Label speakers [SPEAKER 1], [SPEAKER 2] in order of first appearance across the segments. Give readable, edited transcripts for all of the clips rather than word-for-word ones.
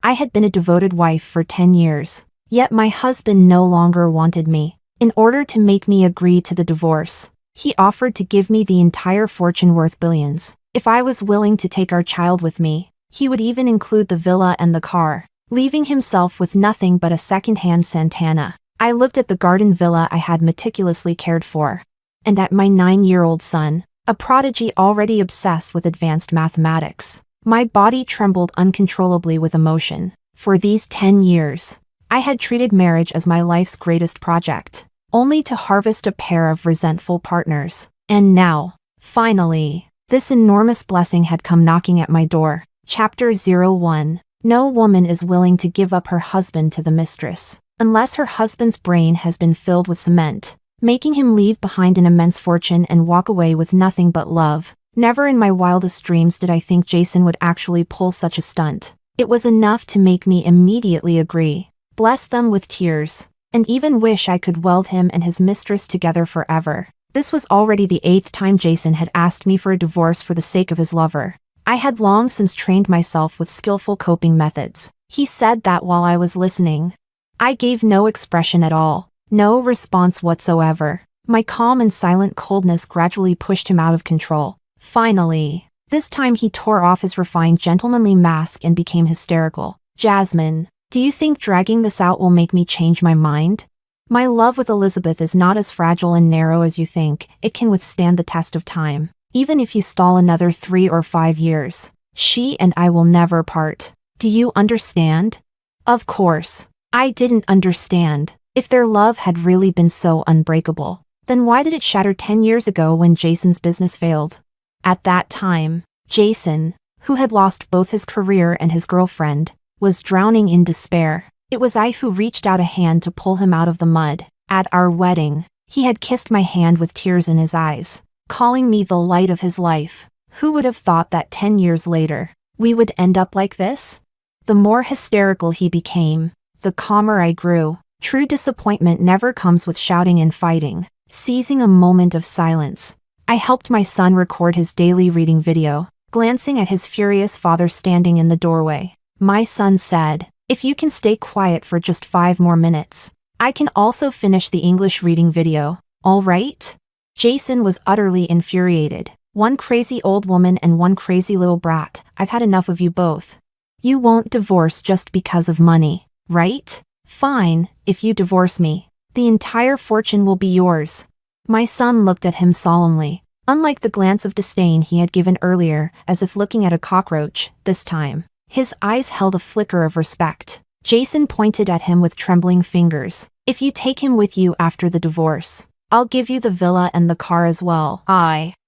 [SPEAKER 1] I had been a devoted wife for 10 years. Yet my husband no longer wanted me. In order to make me agree to the divorce, he offered to give me the entire fortune worth billions. If I was willing to take our child with me, he would even include the villa and the car, leaving himself with nothing but a second-hand Santana. I looked at the garden villa I had meticulously cared for, and at my 9-year-old son, a prodigy already obsessed with advanced mathematics. My body trembled uncontrollably with emotion. For these 10 years, I had treated marriage as my life's greatest project, only to harvest a pair of resentful partners. And now, finally, this enormous blessing had come knocking at my door. Chapter 01. No woman is willing to give up her husband to the mistress, unless her husband's brain has been filled with cement, making him leave behind an immense fortune and walk away with nothing but love. Never in my wildest dreams did I think Jason would actually pull such a stunt. It was enough to make me immediately agree, bless them with tears, and even wish I could weld him and his mistress together forever. This was already the 8th time Jason had asked me for a divorce for the sake of his lover. I had long since trained myself with skillful coping methods. He said that while I was listening. I gave no expression at all, no response whatsoever. My calm and silent coldness gradually pushed him out of control. Finally, this time he tore off his refined gentlemanly mask and became hysterical. Jasmine, do you think dragging this out will make me change my mind? My love with Elizabeth is not as fragile and narrow as you think. It can withstand the test of time. Even if you stall another 3 or 5 years, she and I will never part. Do you understand? Of course, I didn't understand. If their love had really been so unbreakable, then why did it shatter 10 years ago when Jason's business failed? At that time, Jason, who had lost both his career and his girlfriend, was drowning in despair. It was I who reached out a hand to pull him out of the mud. At our wedding, he had kissed my hand with tears in his eyes, calling me the light of his life. Who would have thought that 10 years later, we would end up like this? The more hysterical he became, the calmer I grew. True disappointment never comes with shouting and fighting. Seizing a moment of silence, I helped my son record his daily reading video, glancing at his furious father standing in the doorway. My son said, "If you can stay quiet for just 5 more minutes, I can also finish the English reading video, all right?" Jason was utterly infuriated. "One crazy old woman and one crazy little brat. I've had enough of you both. You won't divorce just because of money, right? Fine, if you divorce me, the entire fortune will be yours." My son looked at him solemnly, unlike the glance of disdain he had given earlier, as if looking at a cockroach. This time, his eyes held a flicker of respect. Jason pointed at him with trembling fingers. "If you take him with you after the divorce, I'll give you the villa and the car as well.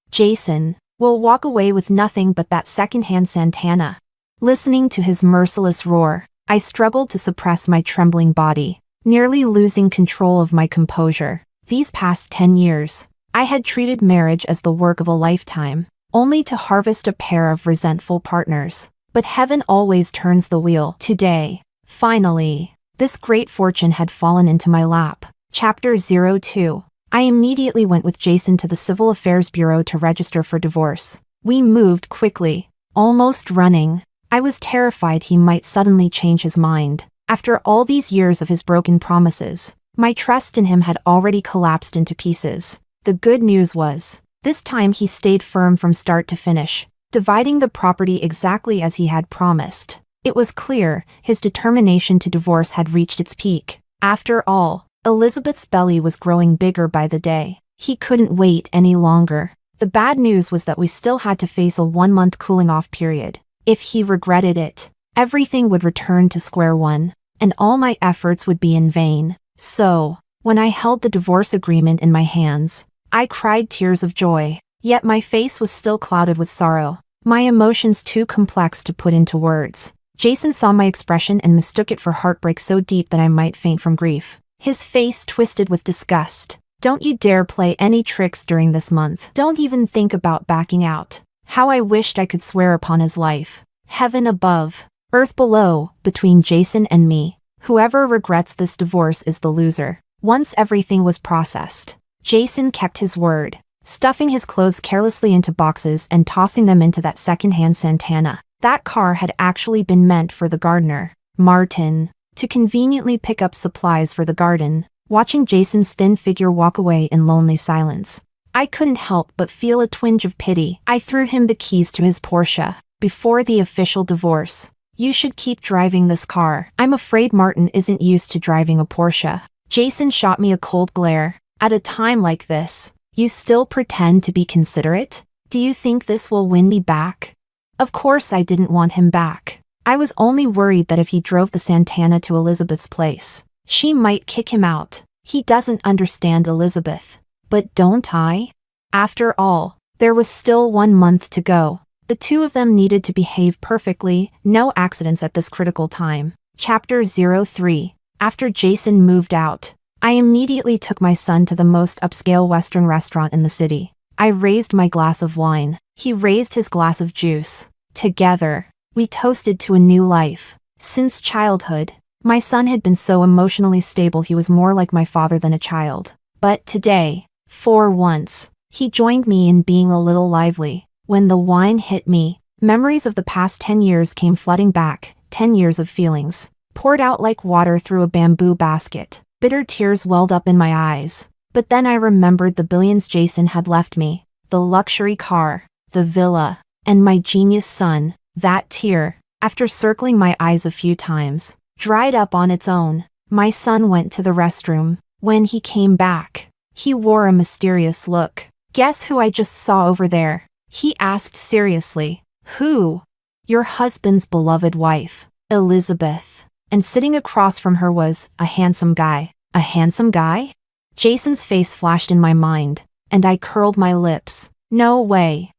[SPEAKER 1] Jason, will walk away with nothing but that second-hand Santana." Listening to his merciless roar, I struggled to suppress my trembling body, nearly losing control of my composure. These past 10 years, I had treated marriage as the work of a lifetime, only to harvest a pair of resentful partners. But heaven always turns the wheel. Today, finally, this great fortune had fallen into my lap. Chapter 02. I immediately went with Jason to the Civil Affairs Bureau to register for divorce. We moved quickly, almost running. I was terrified he might suddenly change his mind. After all these years of his broken promises, my trust in him had already collapsed into pieces. The good news was, this time he stayed firm from start to finish, dividing the property exactly as he had promised. It was clear, his determination to divorce had reached its peak. After all, Elizabeth's belly was growing bigger by the day. He couldn't wait any longer. The bad news was that we still had to face a 1-month cooling-off period. If he regretted it, everything would return to square one, and all my efforts would be in vain. So, when I held the divorce agreement in my hands, I cried tears of joy. Yet my face was still clouded with sorrow, my emotions too complex to put into words. Jason saw my expression and mistook it for heartbreak so deep that I might faint from grief. His face twisted with disgust. "Don't you dare play any tricks during this month. Don't even think about backing out." How I wished I could swear upon his life. Heaven above, earth below, between Jason and me, whoever regrets this divorce is the loser. Once everything was processed, Jason kept his word, stuffing his clothes carelessly into boxes and tossing them into that second-hand Santana. That car had actually been meant for the gardener. Martin, to conveniently pick up supplies for the garden, watching Jason's thin figure walk away in lonely silence. I couldn't help but feel a twinge of pity. I threw him the keys to his Porsche before the official divorce. You should keep driving this car. I'm afraid Martin isn't used to driving a Porsche. Jason shot me a cold glare. At a time like this, you still pretend to be considerate? Do you think this will win me back? Of course I didn't want him back. I was only worried that if he drove the Santana to Elizabeth's place, she might kick him out. He doesn't understand Elizabeth. But don't I? After all, there was still 1 month to go. The two of them needed to behave perfectly, no accidents at this critical time. Chapter 03. After Jason moved out, I immediately took my son to the most upscale Western restaurant in the city. I raised my glass of wine. He raised his glass of juice. Together, we toasted to a new life. Since childhood, my son had been so emotionally stable he was more like my father than a child. But today, for once, he joined me in being a little lively. When the wine hit me, memories of the past 10 years came flooding back, 10 years of feelings, poured out like water through a bamboo basket. Bitter tears welled up in my eyes. But then I remembered the billions Jason had left me, the luxury car, the villa, and my genius son. That tear, after circling my eyes a few times, dried up on its own. My son went to the restroom. When he came back, he wore a mysterious look. Guess who I just saw over there? He asked seriously. Who? Your husband's beloved wife, Elizabeth. And sitting across from her was a handsome guy. A handsome guy? Jason's face flashed in my mind, and I curled my lips. No way.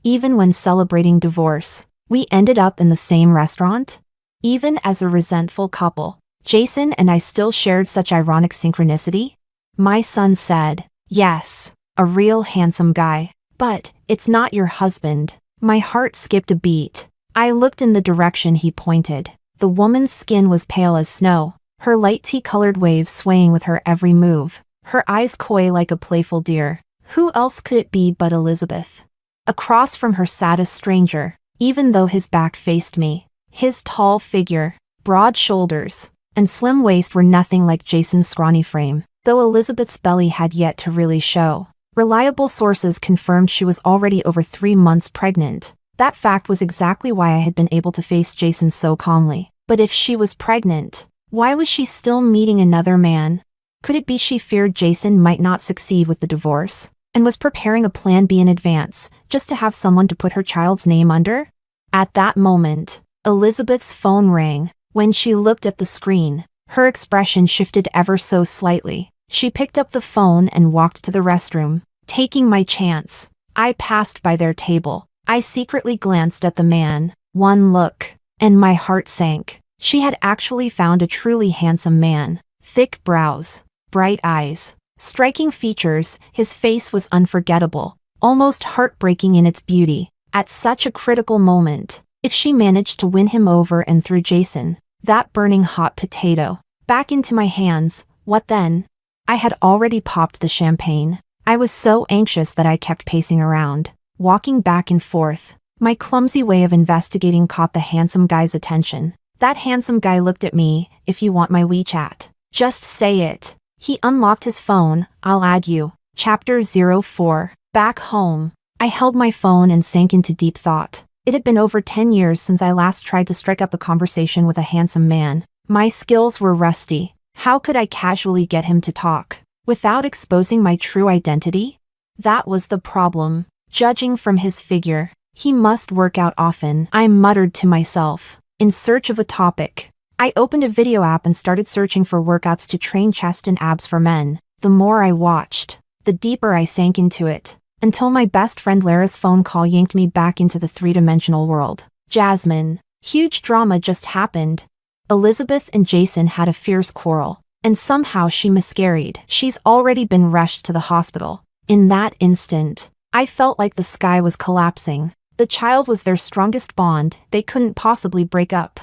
[SPEAKER 1] Even when celebrating divorce, we ended up in the same restaurant? Even as a resentful couple, Jason and I still shared such ironic synchronicity? My son said, yes, a real handsome guy. But, it's not your husband. My heart skipped a beat. I looked in the direction he pointed. The woman's skin was pale as snow, her light tea-colored waves swaying with her every move, her eyes coy like a playful deer. Who else could it be but Elizabeth? Across from her sat a stranger, even though his back faced me. His tall figure, broad shoulders, and slim waist were nothing like Jason's scrawny frame, though Elizabeth's belly had yet to really show. Reliable sources confirmed she was already over 3 months pregnant. That fact was exactly why I had been able to face Jason so calmly. But if she was pregnant, why was she still meeting another man? Could it be she feared Jason might not succeed with the divorce, and was preparing a plan B in advance, just to have someone to put her child's name under? At that moment, Elizabeth's phone rang. When she looked at the screen, her expression shifted ever so slightly. She picked up the phone and walked to the restroom. Taking my chance, I passed by their table. I secretly glanced at the man. One look, and my heart sank. She had actually found a truly handsome man. Thick brows, bright eyes, striking features. His face was unforgettable, almost heartbreaking in its beauty. At such a critical moment, if she managed to win him over and threw Jason, that burning hot potato, back into my hands, what then? I had already popped the champagne. I was so anxious that I kept pacing around, walking back and forth. My clumsy way of investigating caught the handsome guy's attention. That handsome guy looked at me. If you want my WeChat, just say it. He unlocked his phone. I'll add you. Chapter 04. Back home, I held my phone and sank into deep thought. It had been over 10 years since I last tried to strike up a conversation with a handsome man. My skills were rusty. How could I casually get him to talk without exposing my true identity? That was the problem. Judging from his figure, he must work out often. I muttered to myself, in search of a topic. I opened a video app and started searching for workouts to train chest and abs for men. The more I watched, the deeper I sank into it, until my best friend Lara's phone call yanked me back into the three-dimensional world. Jasmine. Huge drama just happened. Elizabeth and Jason had a fierce quarrel, and somehow she miscarried. She's already been rushed to the hospital. In that instant, I felt like the sky was collapsing. The child was their strongest bond. They couldn't possibly break up.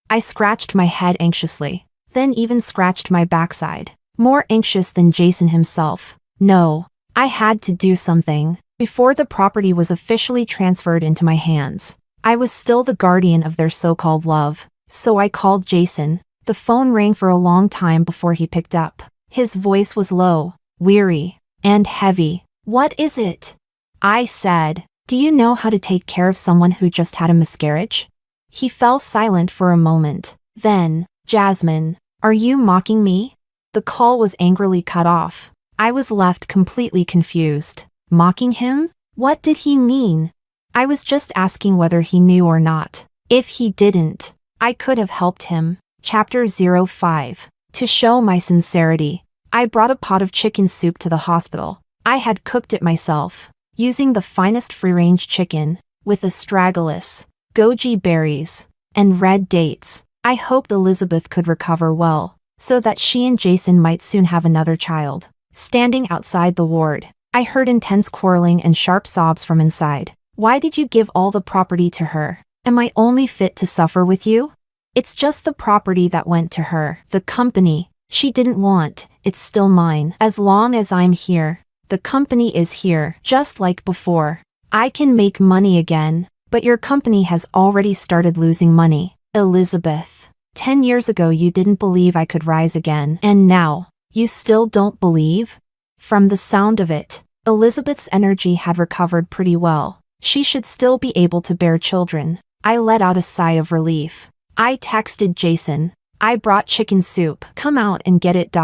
[SPEAKER 1] I scratched my head anxiously, then even scratched my backside, more anxious than Jason himself. No, I had to do something. Before the property was officially transferred into my hands, I was still the guardian of their so-called love. So I called Jason. The phone rang for a long time before he picked up. His voice was low, weary, and heavy. "What is it?" I said. "Do you know how to take care of someone who just had a miscarriage?" He fell silent for a moment. Then, "Jasmine, are you mocking me?" The call was angrily cut off. I was left completely confused. Mocking him? What did he mean? I was just asking whether he knew or not. If he didn't, I could have helped him. Chapter 05. To show my sincerity, I brought a pot of chicken soup to the hospital. I had cooked it myself, using the finest free-range chicken, with astragalus, goji berries, and red dates. I hoped Elizabeth could recover well, so that she and Jason might soon have another child. Standing outside the ward, I heard intense quarreling and sharp sobs from inside. "Why did you give all the property to her? Am I only fit to suffer with you?" "It's just the property that went to her. The company she didn't want, it's still mine. As long as I'm here, the company is here, just like before. I can make money again, but your company has already started losing money." "Elizabeth, 10 years ago you didn't believe I could rise again, and now, you still don't believe?" From the sound of it, Elizabeth's energy had recovered pretty well. She should still be able to bear children. I let out a sigh of relief. I texted Jason. "I brought chicken soup. Come out and get it."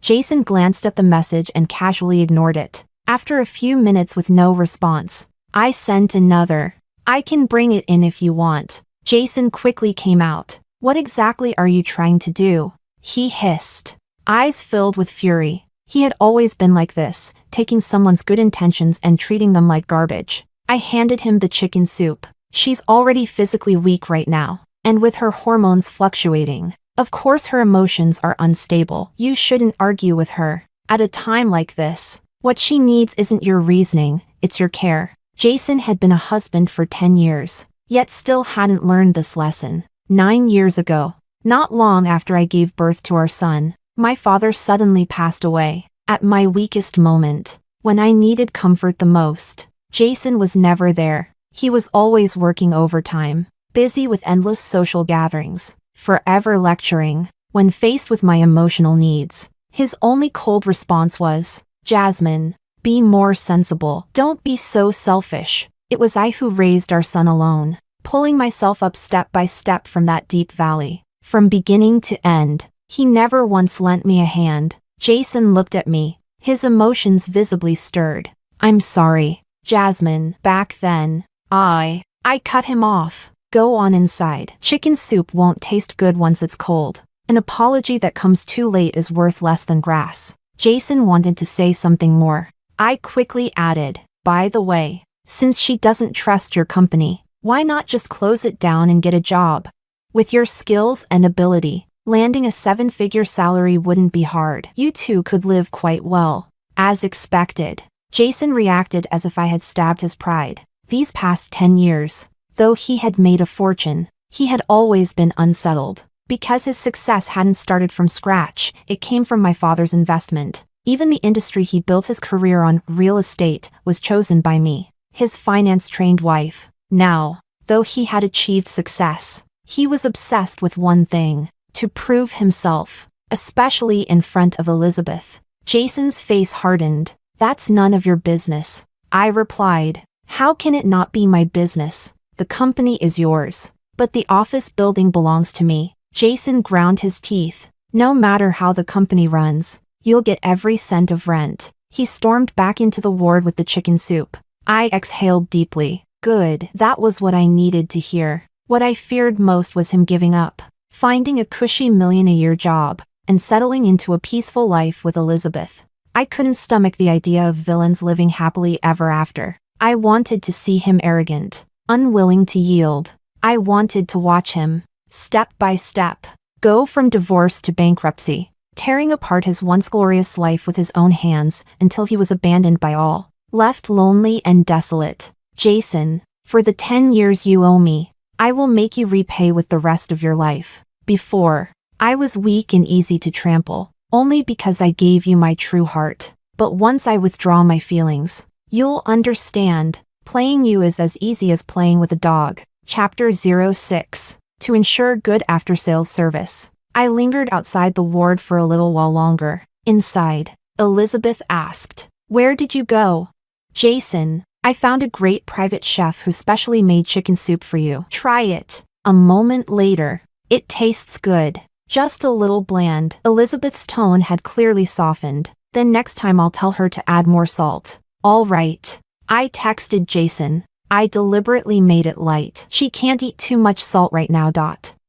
[SPEAKER 1] Jason glanced at the message and casually ignored it. After a few minutes with no response, I sent another. "I can bring it in if you want." Jason quickly came out. "What exactly are you trying to do?" he hissed, eyes filled with fury. He had always been like this, taking someone's good intentions and treating them like garbage. I handed him the chicken soup. "She's already physically weak right now, and with her hormones fluctuating, of course her emotions are unstable. You shouldn't argue with her. At a time like this, what she needs isn't your reasoning, it's your care." Jason had been a husband for 10 years, yet still hadn't learned this lesson. 9 years ago, not long after I gave birth to our son, my father suddenly passed away. At my weakest moment, when I needed comfort the most, Jason was never there. He was always working overtime, busy with endless social gatherings, forever lecturing. When faced with my emotional needs, his only cold response was, "Jasmine, be more sensible. Don't be so selfish." It was I who raised our son alone, pulling myself up step by step from that deep valley. From beginning to end, he never once lent me a hand. Jason looked at me, his emotions visibly stirred. "I'm sorry, Jasmine." Back then, I cut him off. "Go on inside. Chicken soup won't taste good once it's cold." An apology that comes too late is worth less than grass. Jason wanted to say something more. I quickly added, "By the way, since she doesn't trust your company, why not just close it down and get a job? With your skills and ability, landing a 7-figure salary wouldn't be hard. You two could live quite well." As expected, Jason reacted as if I had stabbed his pride. These past 10 years, though he had made a fortune, he had always been unsettled. Because his success hadn't started from scratch, it came from my father's investment. Even the industry he built his career on, real estate, was chosen by me, his finance-trained wife. Now, though he had achieved success, he was obsessed with one thing: to prove himself, especially in front of Elizabeth. Jason's face hardened. "That's none of your business," I replied. "How can it not be my business? The company is yours, but the office building belongs to me." Jason ground his teeth. "No matter how the company runs, you'll get every cent of rent." He stormed back into the ward with the chicken soup. I exhaled deeply. Good, that was what I needed to hear. What I feared most was him giving up, finding a cushy million-a-year job, and settling into a peaceful life with Elizabeth. I couldn't stomach the idea of villains living happily ever after. I wanted to see him arrogant, unwilling to yield. I wanted to watch him, step by step, go from divorce to bankruptcy, tearing apart his once glorious life with his own hands until he was abandoned by all, left lonely and desolate. "Jason, for the 10 years you owe me, I will make you repay with the rest of your life. Before, I was weak and easy to trample, only because I gave you my true heart. But once I withdraw my feelings, you'll understand. Playing you is as easy as playing with a dog." Chapter 06. to ensure good after-sales service. I lingered outside the ward for a little while longer. Inside, Elizabeth asked, "Where did you go?" "Jason, I found a great private chef who specially made chicken soup for you. Try it." A moment later, "It tastes good. Just a little bland." Elizabeth's tone had clearly softened. "Then next time I'll tell her to add more salt." "All right." I texted Jason. I deliberately made it light. "She can't eat too much salt right now.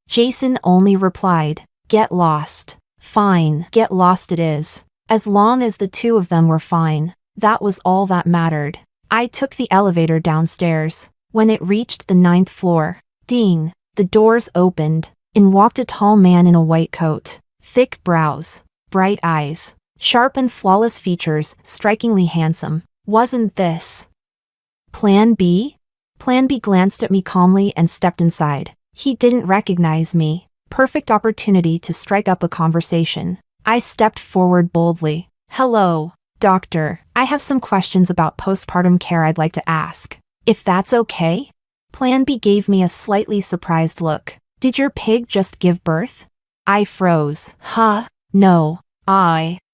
[SPEAKER 1] Jason only replied, "Get lost." "Fine, get lost it is." As long as the two of them were fine, that was all that mattered. I took the elevator downstairs. When it reached the 9th floor, ding, the doors opened. In walked a tall man in a white coat. Thick brows, bright eyes, sharp and flawless features, strikingly handsome. Wasn't this Plan B? Plan B glanced at me calmly and stepped inside. He didn't recognize me. Perfect opportunity to strike up a conversation. I stepped forward boldly. "Hello, doctor. I have some questions about postpartum care I'd like to ask. If that's okay?" Plan B gave me a slightly surprised look. "Did your pig just give birth?" I froze. "Huh? No."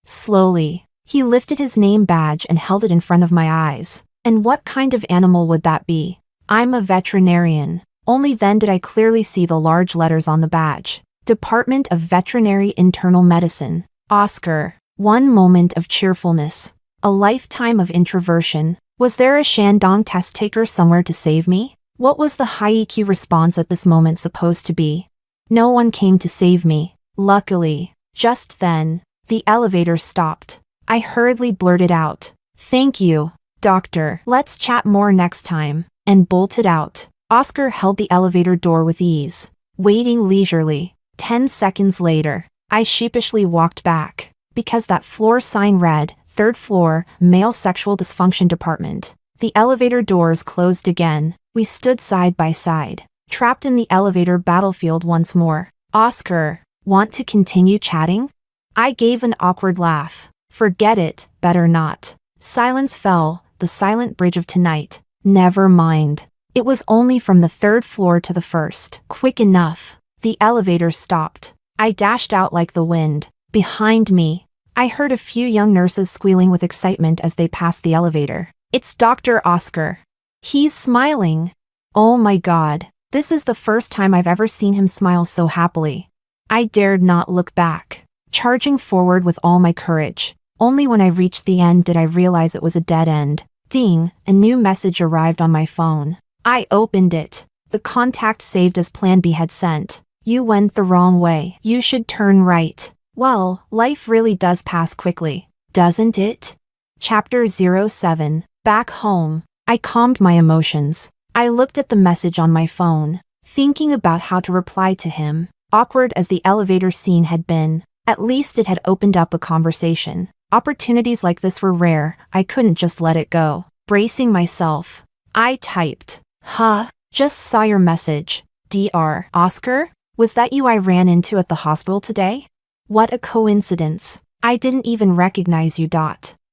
[SPEAKER 1] Slowly, he lifted his name badge and held it in front of my eyes. "And what kind of animal would that be?" "I'm a veterinarian." Only then did I clearly see the large letters on the badge. Department of Veterinary Internal Medicine. Oscar. One moment of cheerfulness. A lifetime of introversion. Was there a Shandong test taker somewhere to save me? What was the Hiiii response at this moment supposed to be? No one came to save me. Luckily, just then, the elevator stopped. I hurriedly blurted out, "Thank you, doctor. Let's chat more next time," and bolted out. Oscar held the elevator door with ease, waiting leisurely. 10 seconds later, I sheepishly walked back, because that floor sign read, "3rd floor, male sexual dysfunction department." The elevator doors closed again. We stood side by side, trapped in the elevator battlefield once more. "Oscar, want to continue chatting?" I gave an awkward laugh. "Forget it, better not." Silence fell, the silent bridge of tonight. Never mind. It was only from the 3rd floor to the 1st. Quick enough. The elevator stopped. I dashed out like the wind. Behind me, I heard a few young nurses squealing with excitement as they passed the elevator. "It's Dr. Oscar. He's smiling." Oh my God, this is the first time I've ever seen him smile so happily. I dared not look back, charging forward with all my courage. Only when I reached the end did I realize it was a dead end. Ding, a new message arrived on my phone. I opened it. The contact saved as Plan B had sent. "You went the wrong way. You should turn right." Well, life really does pass quickly, doesn't it? Chapter 07. Back home. I calmed my emotions. I looked at the message on my phone, thinking about how to reply to him. Awkward as the elevator scene had been, at least it had opened up a conversation. Opportunities like this were rare. I couldn't just let it go. Bracing myself, I typed, "Huh, just saw your message. Dr. Oscar, was that you I ran into at the hospital today? What a coincidence. I didn't even recognize you.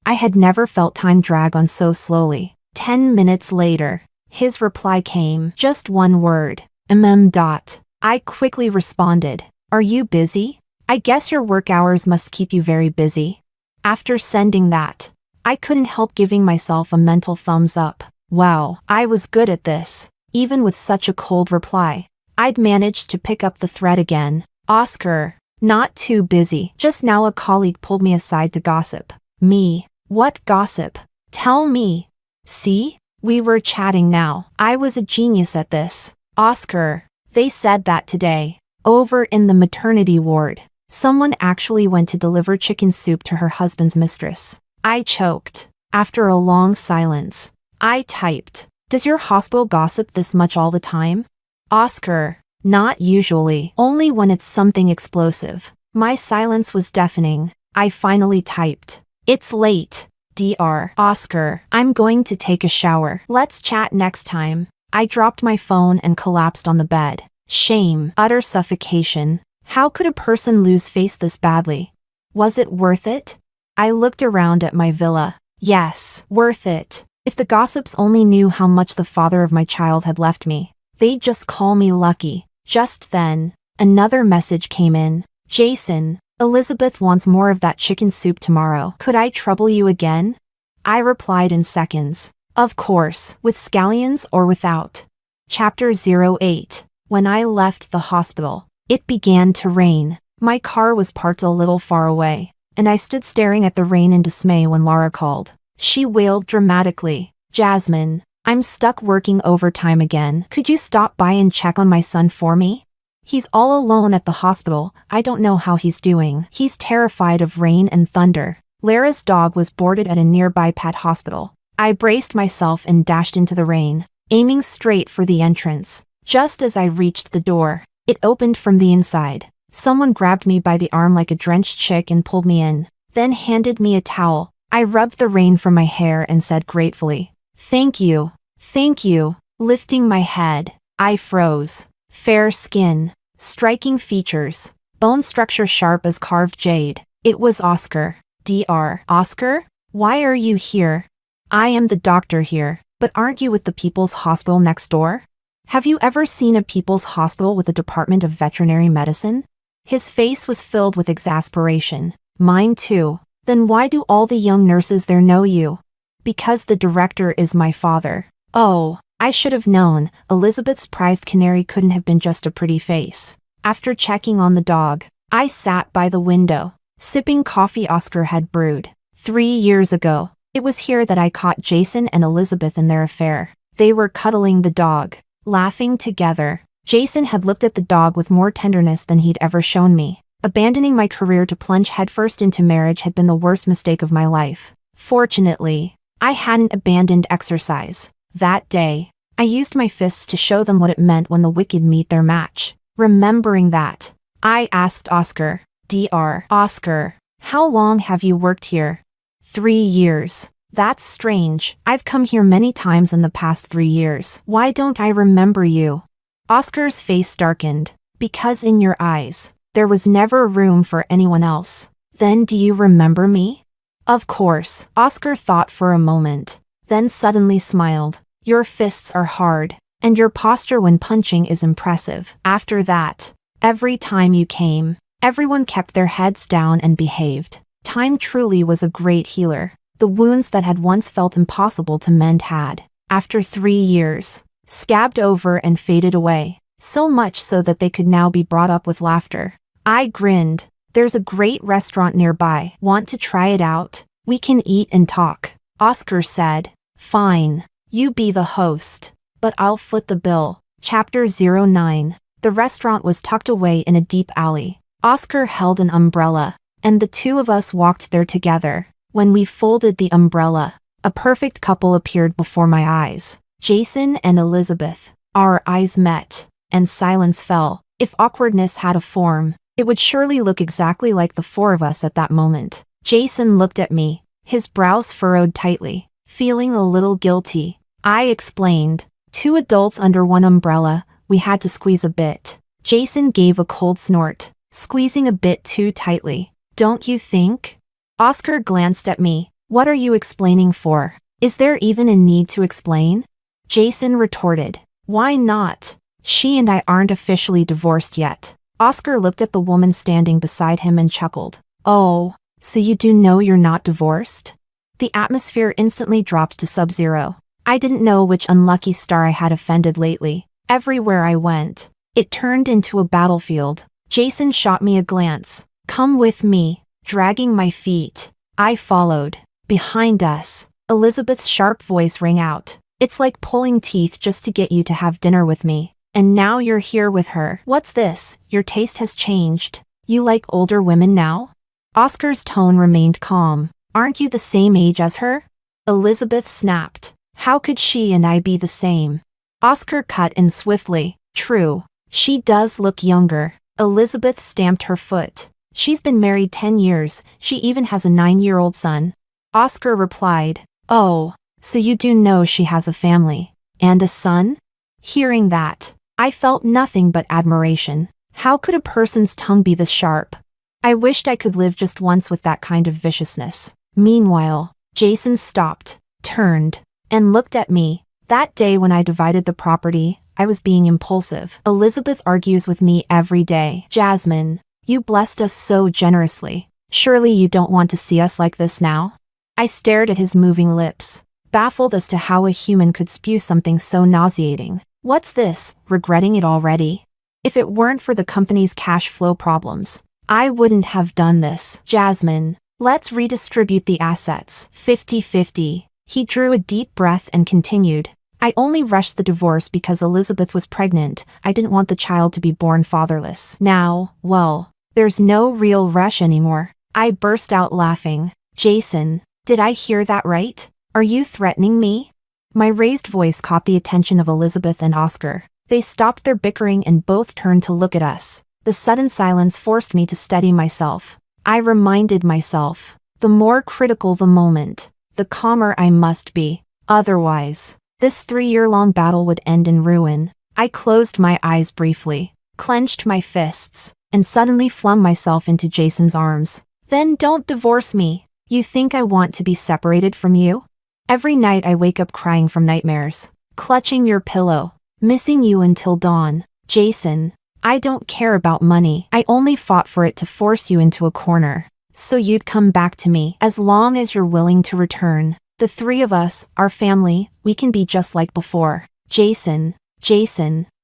[SPEAKER 1] I had never felt time drag on so slowly." 10 minutes later, his reply came. Just one word. I quickly responded, "Are you busy? I guess your work hours must keep you very busy." After sending that, I couldn't help giving myself a mental thumbs up. Wow, I was good at this. Even with such a cold reply, I'd managed to pick up the thread again. "Oscar, not too busy. Just now a colleague pulled me aside to gossip." "Me? What gossip? Tell me." "See? We were chatting now. I was a genius at this." "Oscar, they said that today, over in the maternity ward, someone actually went to deliver chicken soup to her husband's mistress." I choked. After a long silence, I typed, "Does your hospital gossip this much all the time?" "Oscar, not usually. Only when it's something explosive." My silence was deafening. I finally typed, "It's late. Dr. Oscar, I'm going to take a shower. Let's chat next time." I dropped my phone and collapsed on the bed. Shame, utter suffocation. How could a person lose face this badly? Was it worth it? I looked around at my villa. Yes, worth it. If the gossips only knew how much the father of my child had left me, they'd just call me lucky. Just then, another message came in. Jason, Elizabeth wants more of that chicken soup tomorrow. Could I trouble you again? I replied in seconds. Of course, with scallions or without. Chapter 08. When I left the hospital, it began to rain. My car was parked a little far away, and I stood staring at the rain in dismay when Laura called. She wailed dramatically. Jasmine, I'm stuck working overtime again. Could you stop by and check on my son for me? He's all alone at the hospital. I don't know how he's doing. He's terrified of rain and thunder. Lara's dog was boarded at a nearby pet hospital. I braced myself and dashed into the rain, aiming straight for the entrance. Just as I reached the door, it opened from the inside. Someone grabbed me by the arm like a drenched chick and pulled me in, then handed me a towel. I rubbed the rain from my hair and said gratefully, "Thank you. Thank you." Lifting my head, I froze. Fair skin, striking features, bone structure sharp as carved jade. It was Oscar. Dr. Oscar? Why are you here? I am the doctor here, but aren't you with the People's Hospital next door? Have you ever seen a People's Hospital with a Department of Veterinary Medicine? His face was filled with exasperation. Mine too. Then why do all the young nurses there know you? Because the director is my father. Oh, I should have known. Elizabeth's prized canary couldn't have been just a pretty face. After checking on the dog, I sat by the window, sipping coffee Oscar had brewed. 3 years ago, it was here that I caught Jason and Elizabeth in their affair. They were cuddling the dog, laughing together. Jason had looked at the dog with more tenderness than he'd ever shown me. Abandoning my career to plunge headfirst into marriage had been the worst mistake of my life. Fortunately, I hadn't abandoned exercise. That day, I used my fists to show them what it meant when the wicked meet their match. Remembering that, I asked Oscar, Dr. Oscar, how long have you worked here? 3 years. That's strange. I've come here many times in the past 3 years. Why don't I remember you? Oscar's face darkened. Because in your eyes, there was never room for anyone else. Then do you remember me? Of course. Oscar thought for a moment, then suddenly smiled. Your fists are hard, and your posture when punching is impressive. After that, every time you came, everyone kept their heads down and behaved. Time truly was a great healer. The wounds that had once felt impossible to mend had, after 3 years, scabbed over and faded away, so much so that they could now be brought up with laughter. I grinned. There's a great restaurant nearby. Want to try it out? We can eat and talk. Oscar said, fine. You be the host, but I'll foot the bill. Chapter 09. The restaurant was tucked away in a deep alley. Oscar held an umbrella, and the two of us walked there together. When we folded the umbrella, a perfect couple appeared before my eyes. Jason and Elizabeth. Our eyes met, and silence fell. If awkwardness had a form, it would surely look exactly like the four of us at that moment. Jason looked at me, his brows furrowed tightly, feeling a little guilty. I explained, 2 adults under one umbrella, we had to squeeze a bit. Jason gave a cold snort, squeezing a bit too tightly. Don't you think? Oscar glanced at me. What are you explaining for? Is there even a need to explain? Jason retorted. Why not? She and I aren't officially divorced yet. Oscar looked at the woman standing beside him and chuckled. Oh, so you do know you're not divorced? The atmosphere instantly dropped to sub-zero. I didn't know which unlucky star I had offended lately. Everywhere I went, it turned into a battlefield. Jason shot me a glance. Come with me. Dragging my feet, I followed. Behind us, Elizabeth's sharp voice rang out. It's like pulling teeth just to get you to have dinner with me. And now you're here with her. What's this? Your taste has changed. You like older women now? Oscar's tone remained calm. Aren't you the same age as her? Elizabeth snapped. How could she and I be the same? Oscar cut in swiftly. True. She does look younger. Elizabeth stamped her foot. She's been married 10 years. She even has a 9-year-old son. Oscar replied. Oh, so you do know she has a family. And a son? Hearing that, I felt nothing but admiration. How could a person's tongue be this sharp? I wished I could live just once with that kind of viciousness. Meanwhile, Jason stopped, turned, and looked at me. That day when I divided the property, I was being impulsive. Elizabeth argues with me every day. Jasmine, you blessed us so generously. Surely you don't want to see us like this now? I stared at his moving lips, baffled as to how a human could spew something so nauseating. What's this, regretting it already? If it weren't for the company's cash flow problems, I wouldn't have done this. Jasmine, let's redistribute the assets, 50-50. He drew a deep breath and continued. I only rushed the divorce because Elizabeth was pregnant. I didn't want the child to be born fatherless. Now, well, there's no real rush anymore. I burst out laughing. Jason, did I hear that right? Are you threatening me? My raised voice caught the attention of Elizabeth and Oscar. They stopped their bickering and both turned to look at us. The sudden silence forced me to steady myself. I reminded myself, the more critical the moment, the calmer I must be. Otherwise, this 3-year-long battle would end in ruin. I closed my eyes briefly, clenched my fists, and suddenly flung myself into Jason's arms. Then don't divorce me. You think I want to be separated from you? Every night I wake up crying from nightmares, clutching your pillow, missing you until dawn. Jason, I don't care about money. I only fought for it to force you into a corner, so you'd come back to me. As long as you're willing to return, the three of us, our family, we can be just like before. Jason,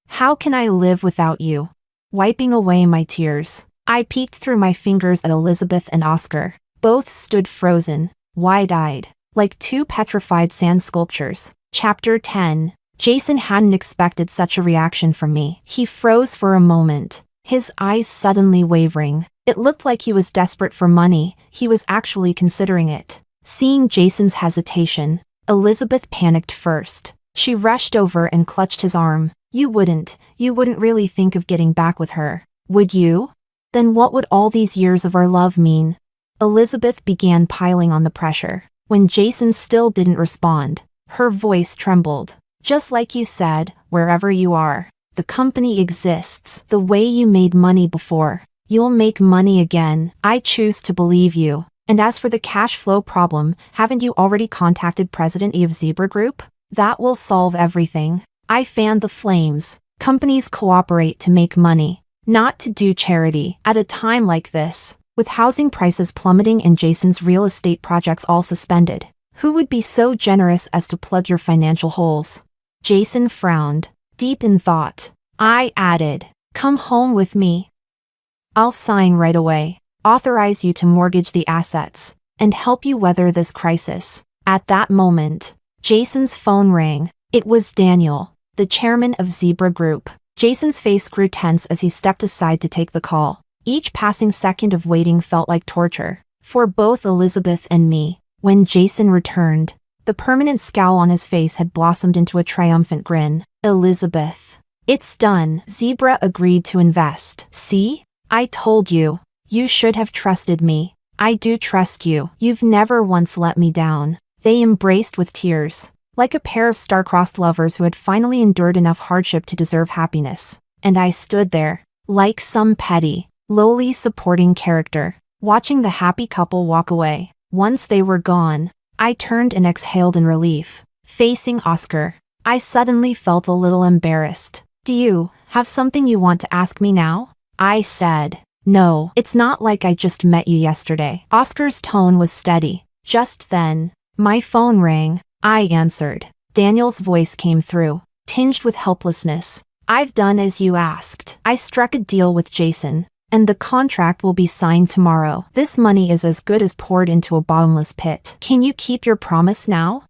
[SPEAKER 1] how can I live without you? Wiping away my tears, I peeked through my fingers at Elizabeth and Oscar. Both stood frozen, wide-eyed, like two petrified sand sculptures. Chapter 10. Jason hadn't expected such a reaction from me. He froze for a moment, his eyes suddenly wavering. It looked like he was desperate for money. He was actually considering it. Seeing Jason's hesitation, Elizabeth panicked first. She rushed over and clutched his arm. You wouldn't really think of getting back with her, would you? Then what would all these years of our love mean? Elizabeth began piling on the pressure. When Jason still didn't respond, her voice trembled. Just like you said, wherever you are, the company exists. The way you made money before, you'll make money again. I choose to believe you. And as for the cash flow problem, haven't you already contacted President E of Zebra Group? That will solve everything. I fanned the flames. Companies cooperate to make money, not to do charity. At a time like this, with housing prices plummeting and Jason's real estate projects all suspended, who would be so generous as to plug your financial holes? Jason frowned, deep in thought. I added, come home with me. I'll sign right away, authorize you to mortgage the assets, and help you weather this crisis. At that moment, Jason's phone rang. It was Daniel, the chairman of Zebra Group. Jason's face grew tense as he stepped aside to take the call. Each passing second of waiting felt like torture, for both Elizabeth and me. When Jason returned, the permanent scowl on his face had blossomed into a triumphant grin. Elizabeth, it's done. Zebra agreed to invest. See? I told you. You should have trusted me. I do trust you. You've never once let me down. They embraced with tears, like a pair of star-crossed lovers who had finally endured enough hardship to deserve happiness. And I stood there, like some petty, lowly supporting character, watching the happy couple walk away. Once they were gone, I turned and exhaled in relief. Facing Oscar, I suddenly felt a little embarrassed. Do you have something you want to ask me now? I said. No, it's not like I just met you yesterday. Oscar's tone was steady. Just then, my phone rang. I answered. Daniel's voice came through, tinged with helplessness. I've done as you asked. I struck a deal with Jason, and the contract will be signed tomorrow. This money is as good as poured into a bottomless pit. Can you keep your promise now?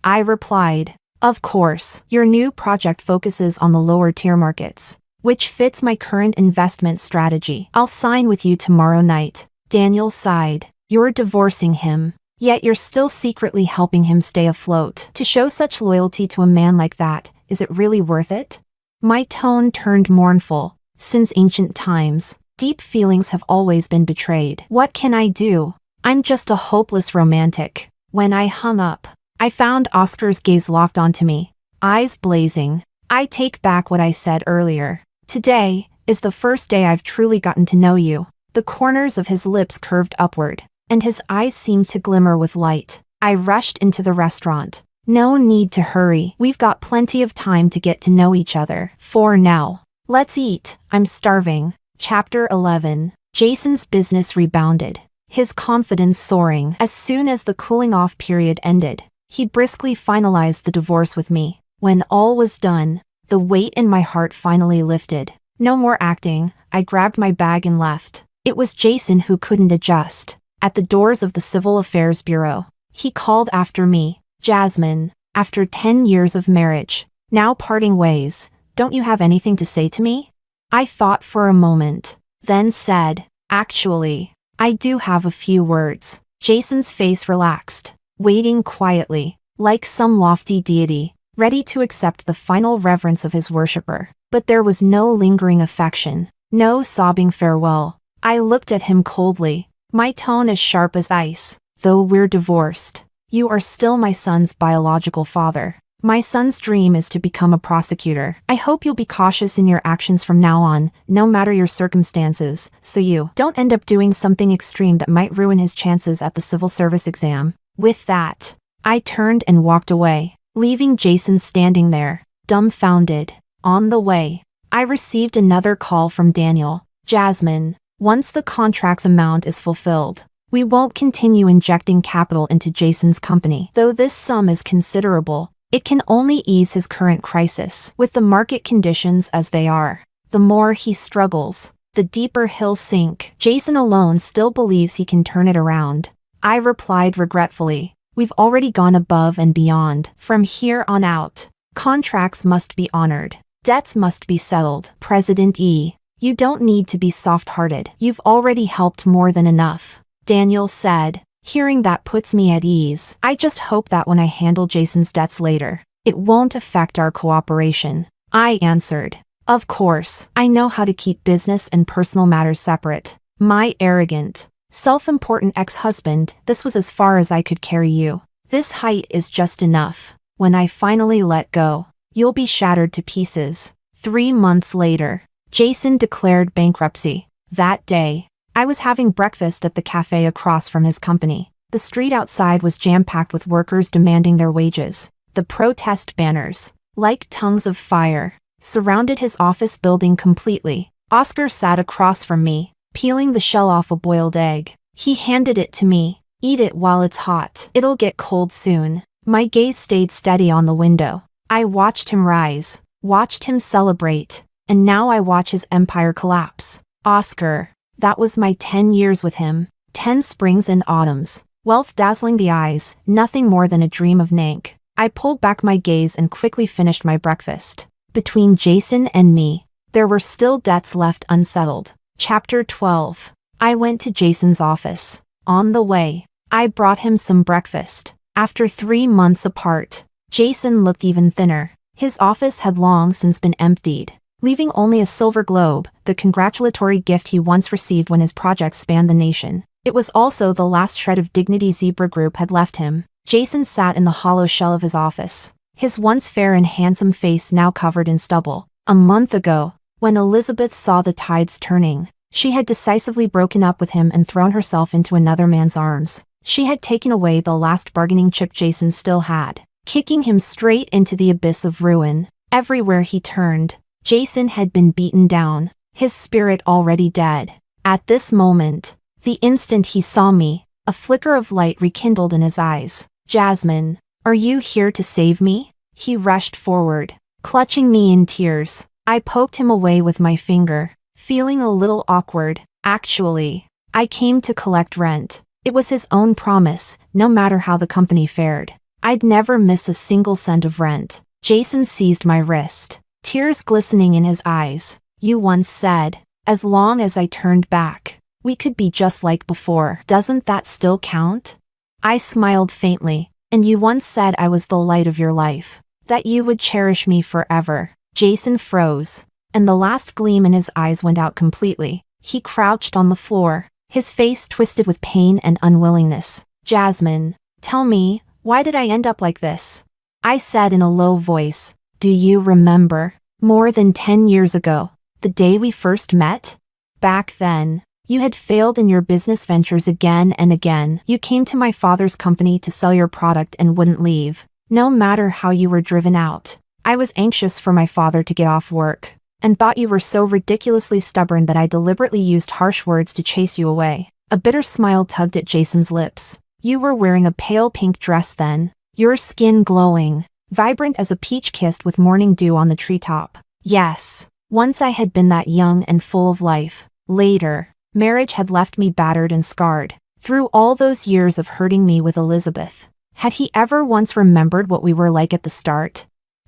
[SPEAKER 1] I replied. Of course. Your new project focuses on the lower tier markets, which fits my current investment strategy. I'll sign with you tomorrow night. Daniel sighed. You're divorcing him, yet you're still secretly helping him stay afloat. To show such loyalty to a man like that, is it really worth it? My tone turned mournful. Since ancient times, deep feelings have always been betrayed. What can I do? I'm just a hopeless romantic. When I hung up, I found Oscar's gaze locked onto me, eyes blazing. I take back what I said earlier. Today is the first day I've truly gotten to know you. The corners of his lips curved upward, and his eyes seemed to glimmer with light. I rushed into the restaurant, No need to hurry. We've got plenty of time to get to know each other. For now. Let's eat. I'm starving. Chapter 11. Jason's business rebounded, his confidence soaring. As soon as the cooling-off period ended, he briskly finalized the divorce with me. When all was done, the weight in my heart finally lifted. No more acting. I grabbed my bag and left. It was Jason who couldn't adjust. At the doors of the Civil Affairs Bureau, he called after me. Jasmine, after 10 years of marriage, now parting ways, don't you have anything to say to me? I thought for a moment, then said, actually, I do have a few words. Jason's face relaxed, waiting quietly, like some lofty deity, ready to accept the final reverence of his worshipper. But there was no lingering affection, no sobbing farewell. I looked at him coldly, my tone as sharp as ice. Though we're divorced, you are still my son's biological father. My son's dream is to become a prosecutor. I hope you'll be cautious in your actions from now on, no matter your circumstances, so you don't end up doing something extreme that might ruin his chances at the civil service exam. With that, I turned and walked away, leaving Jason standing there, dumbfounded. On the way, I received another call from Daniel. Jasmine, once the contract's amount is fulfilled, we won't continue injecting capital into Jason's company. Though this sum is considerable, it can only ease his current crisis. With the market conditions as they are, the more he struggles, the deeper he'll sink. Jason alone still believes he can turn it around. I replied regretfully, we've already gone above and beyond. From here on out, contracts must be honored. Debts must be settled. President E, you don't need to be soft-hearted. You've already helped more than enough. Daniel said. Hearing that puts me at ease. I just hope that when I handle Jason's debts later, it won't affect our cooperation. I answered. Of course, I know how to keep business and personal matters separate. My arrogant, self-important ex-husband, this was as far as I could carry you. This height is just enough. When I finally let go, you'll be shattered to pieces. 3 months later, Jason declared bankruptcy. That day, I was having breakfast at the cafe across from his company. The street outside was jam-packed with workers demanding their wages. The protest banners, like tongues of fire, surrounded his office building completely. Oscar sat across from me, peeling the shell off a boiled egg. He handed it to me. Eat it while it's hot. It'll get cold soon. My gaze stayed steady on the window. I watched him rise, watched him celebrate, and now I watch his empire collapse. Oscar. That was my 10 years with him. 10 springs and autumns. Wealth dazzling the eyes, nothing more than a dream of Nank. I pulled back my gaze and quickly finished my breakfast. Between Jason and me, there were still debts left unsettled. Chapter 12. I went to Jason's office. On the way, I brought him some breakfast. After 3 months apart, Jason looked even thinner. His office had long since been emptied, leaving only a silver globe, the congratulatory gift he once received when his project spanned the nation. It was also the last shred of dignity Zebra Group had left him. Jason sat in the hollow shell of his office, his once fair and handsome face now covered in stubble. A month ago, when Elizabeth saw the tides turning, she had decisively broken up with him and thrown herself into another man's arms. She had taken away the last bargaining chip Jason still had, kicking him straight into the abyss of ruin. Everywhere he turned, Jason had been beaten down, his spirit already dead. At this moment, the instant he saw me, a flicker of light rekindled in his eyes. Jasmine, are you here to save me? He rushed forward, clutching me in tears. I poked him away with my finger, feeling a little awkward. Actually, I came to collect rent. It was his own promise, no matter how the company fared. I'd never miss a single cent of rent. Jason seized my wrist, tears glistening in his eyes. You once said, as long as I turned back, we could be just like before. Doesn't that still count? I smiled faintly. And you once said I was the light of your life, that you would cherish me forever. Jason froze, and the last gleam in his eyes went out completely. He crouched on the floor, his face twisted with pain and unwillingness. Jasmine, tell me, why did I end up like this? I said in a low voice. Do you remember? More than 10 years ago, the day we first met? Back then, you had failed in your business ventures again and again. You came to my father's company to sell your product and wouldn't leave. no matter how you were driven out. I was anxious for my father to get off work, and thought you were so ridiculously stubborn that I deliberately used harsh words to chase you away. A bitter smile tugged at Jason's lips. You were wearing a pale pink dress then, your skin glowing, vibrant as a peach kissed with morning dew on the treetop. Yes, once I had been that young and full of life. Later, marriage had left me battered and scarred. Through all those years of hurting me with Elizabeth, had he ever once remembered what we were like at the start?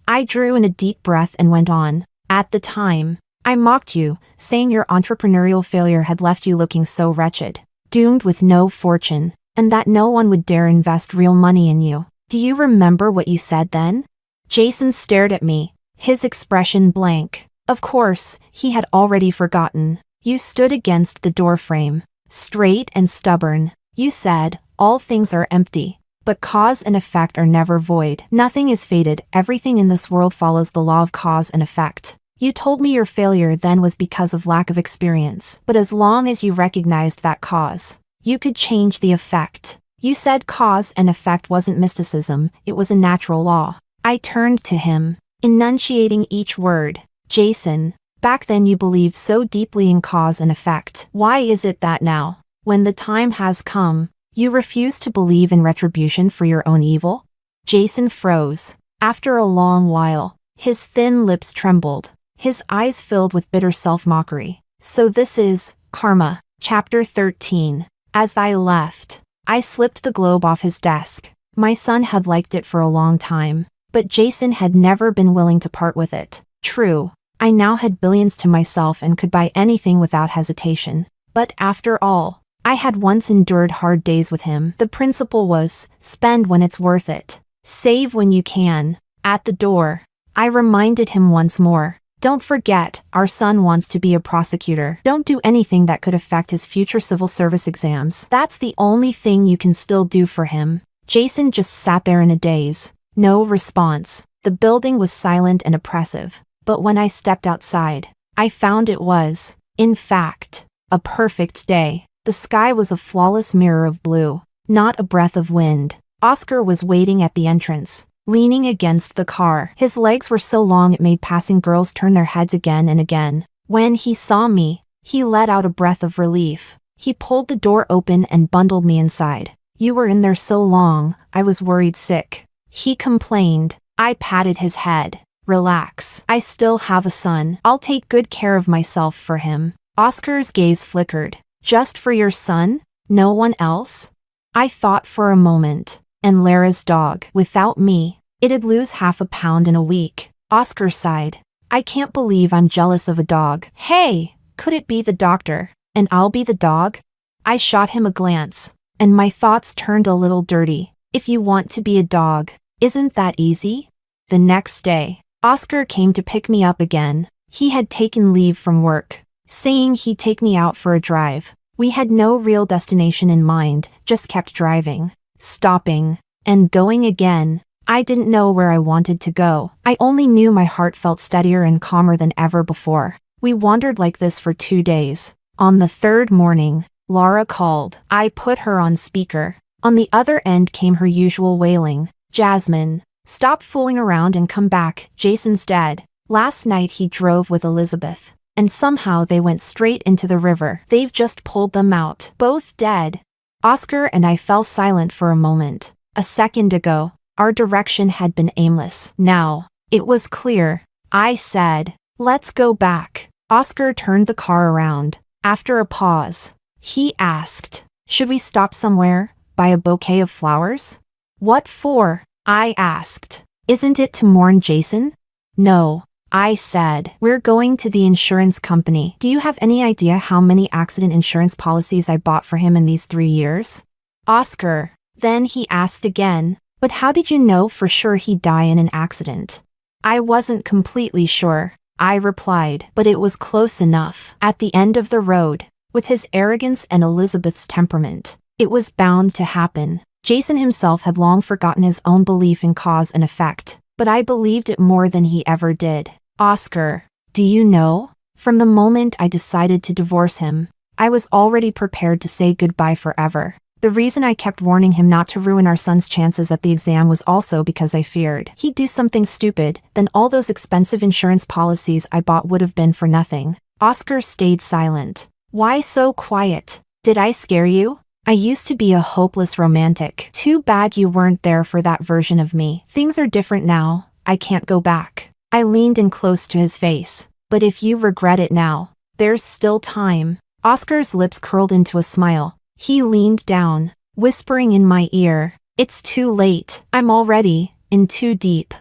[SPEAKER 1] I drew in a deep breath and went on. At the time, I mocked you, saying your entrepreneurial failure had left you looking so wretched, doomed with no fortune, and that no one would dare invest real money in you. Do you remember what you said then? Jason stared at me, his expression blank. Of course, he had already forgotten. You stood against the doorframe, straight and stubborn. You said, all things are empty, but cause and effect are never void. Nothing is fated, everything in this world follows the law of cause and effect. You told me your failure then was because of lack of experience, but as long as you recognized that cause, you could change the effect. You said cause and effect wasn't mysticism, it was a natural law. I turned to him, enunciating each word. Jason, back then you believed so deeply in cause and effect. Why is it that now, when the time has come, you refuse to believe in retribution for your own evil? Jason froze. After a long while, his thin lips trembled, his eyes filled with bitter self-mockery. So this is karma. Chapter 13. As I left, I slipped the globe off his desk. My son had liked it for a long time, but Jason had never been willing to part with it. True, I now had billions to myself and could buy anything without hesitation. But after all, I had once endured hard days with him. The principle was, spend when it's worth it. Save when you can. At the door, I reminded him once more. Don't forget, our son wants to be a prosecutor. Don't do anything that could affect his future civil service exams. That's the only thing you can still do for him. Jason just sat there in a daze. No response. The building was silent and oppressive. But when I stepped outside, I found it was, in fact, a perfect day. The sky was a flawless mirror of blue, not a breath of wind. Oscar was waiting at the entrance, leaning against the car. His legs were so long it made passing girls turn their heads again and again. When he saw me, he let out a breath of relief. He pulled the door open and bundled me inside. You were in there so long, I was worried sick. He complained. I patted his head. Relax. I still have a son. I'll take good care of myself for him. Oscar's gaze flickered. Just for your son? No one else? I thought for a moment. And Lara's dog. Without me, it'd lose half a pound in a week. Oscar sighed. I can't believe I'm jealous of a dog. Hey, could it be the doctor? And I'll be the dog? I shot him a glance, and my thoughts turned a little dirty. If you want to be a dog, isn't that easy? The next day, Oscar came to pick me up again. He had taken leave from work, saying he'd take me out for a drive. We had no real destination in mind, just kept driving, stopping, and going again. I didn't know where I wanted to go. I only knew my heart felt steadier and calmer than ever before. We wandered like this for 2 days. On the third morning, Laura called. I put her on speaker. On the other end came her usual wailing. Jasmine, stop fooling around and come back. Jason's dead. Last night he drove with Elizabeth, and somehow they went straight into the river. They've just pulled them out. Both dead. Oscar and I fell silent for a moment. A second ago, our direction had been aimless. Now, it was clear. I said, let's go back. Oscar turned the car around. After a pause, he asked, should we stop somewhere, buy a bouquet of flowers? What for? I asked. Isn't it to mourn Jason? No, I said. We're going to the insurance company. Do you have any idea how many accident insurance policies I bought for him in these 3 years? Oscar. Then he asked again, but how did you know for sure he'd die in an accident? I wasn't completely sure, I replied, but it was close enough. At the end of the road, with his arrogance and Elizabeth's temperament, it was bound to happen. Jason himself had long forgotten his own belief in cause and effect, but I believed it more than he ever did. Oscar, do you know? From the moment I decided to divorce him, I was already prepared to say goodbye forever. The reason I kept warning him not to ruin our son's chances at the exam was also because I feared he'd do something stupid, then all those expensive insurance policies I bought would have been for nothing. Oscar stayed silent. Why so quiet? Did I scare you? I used to be a hopeless romantic. Too bad you weren't there for that version of me. Things are different now. I can't go back. I leaned in close to his face. But if you regret it now, there's still time. Oscar's lips curled into a smile. He leaned down, whispering in my ear, "It's too late. I'm already in too deep."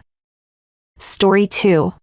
[SPEAKER 1] Story 2.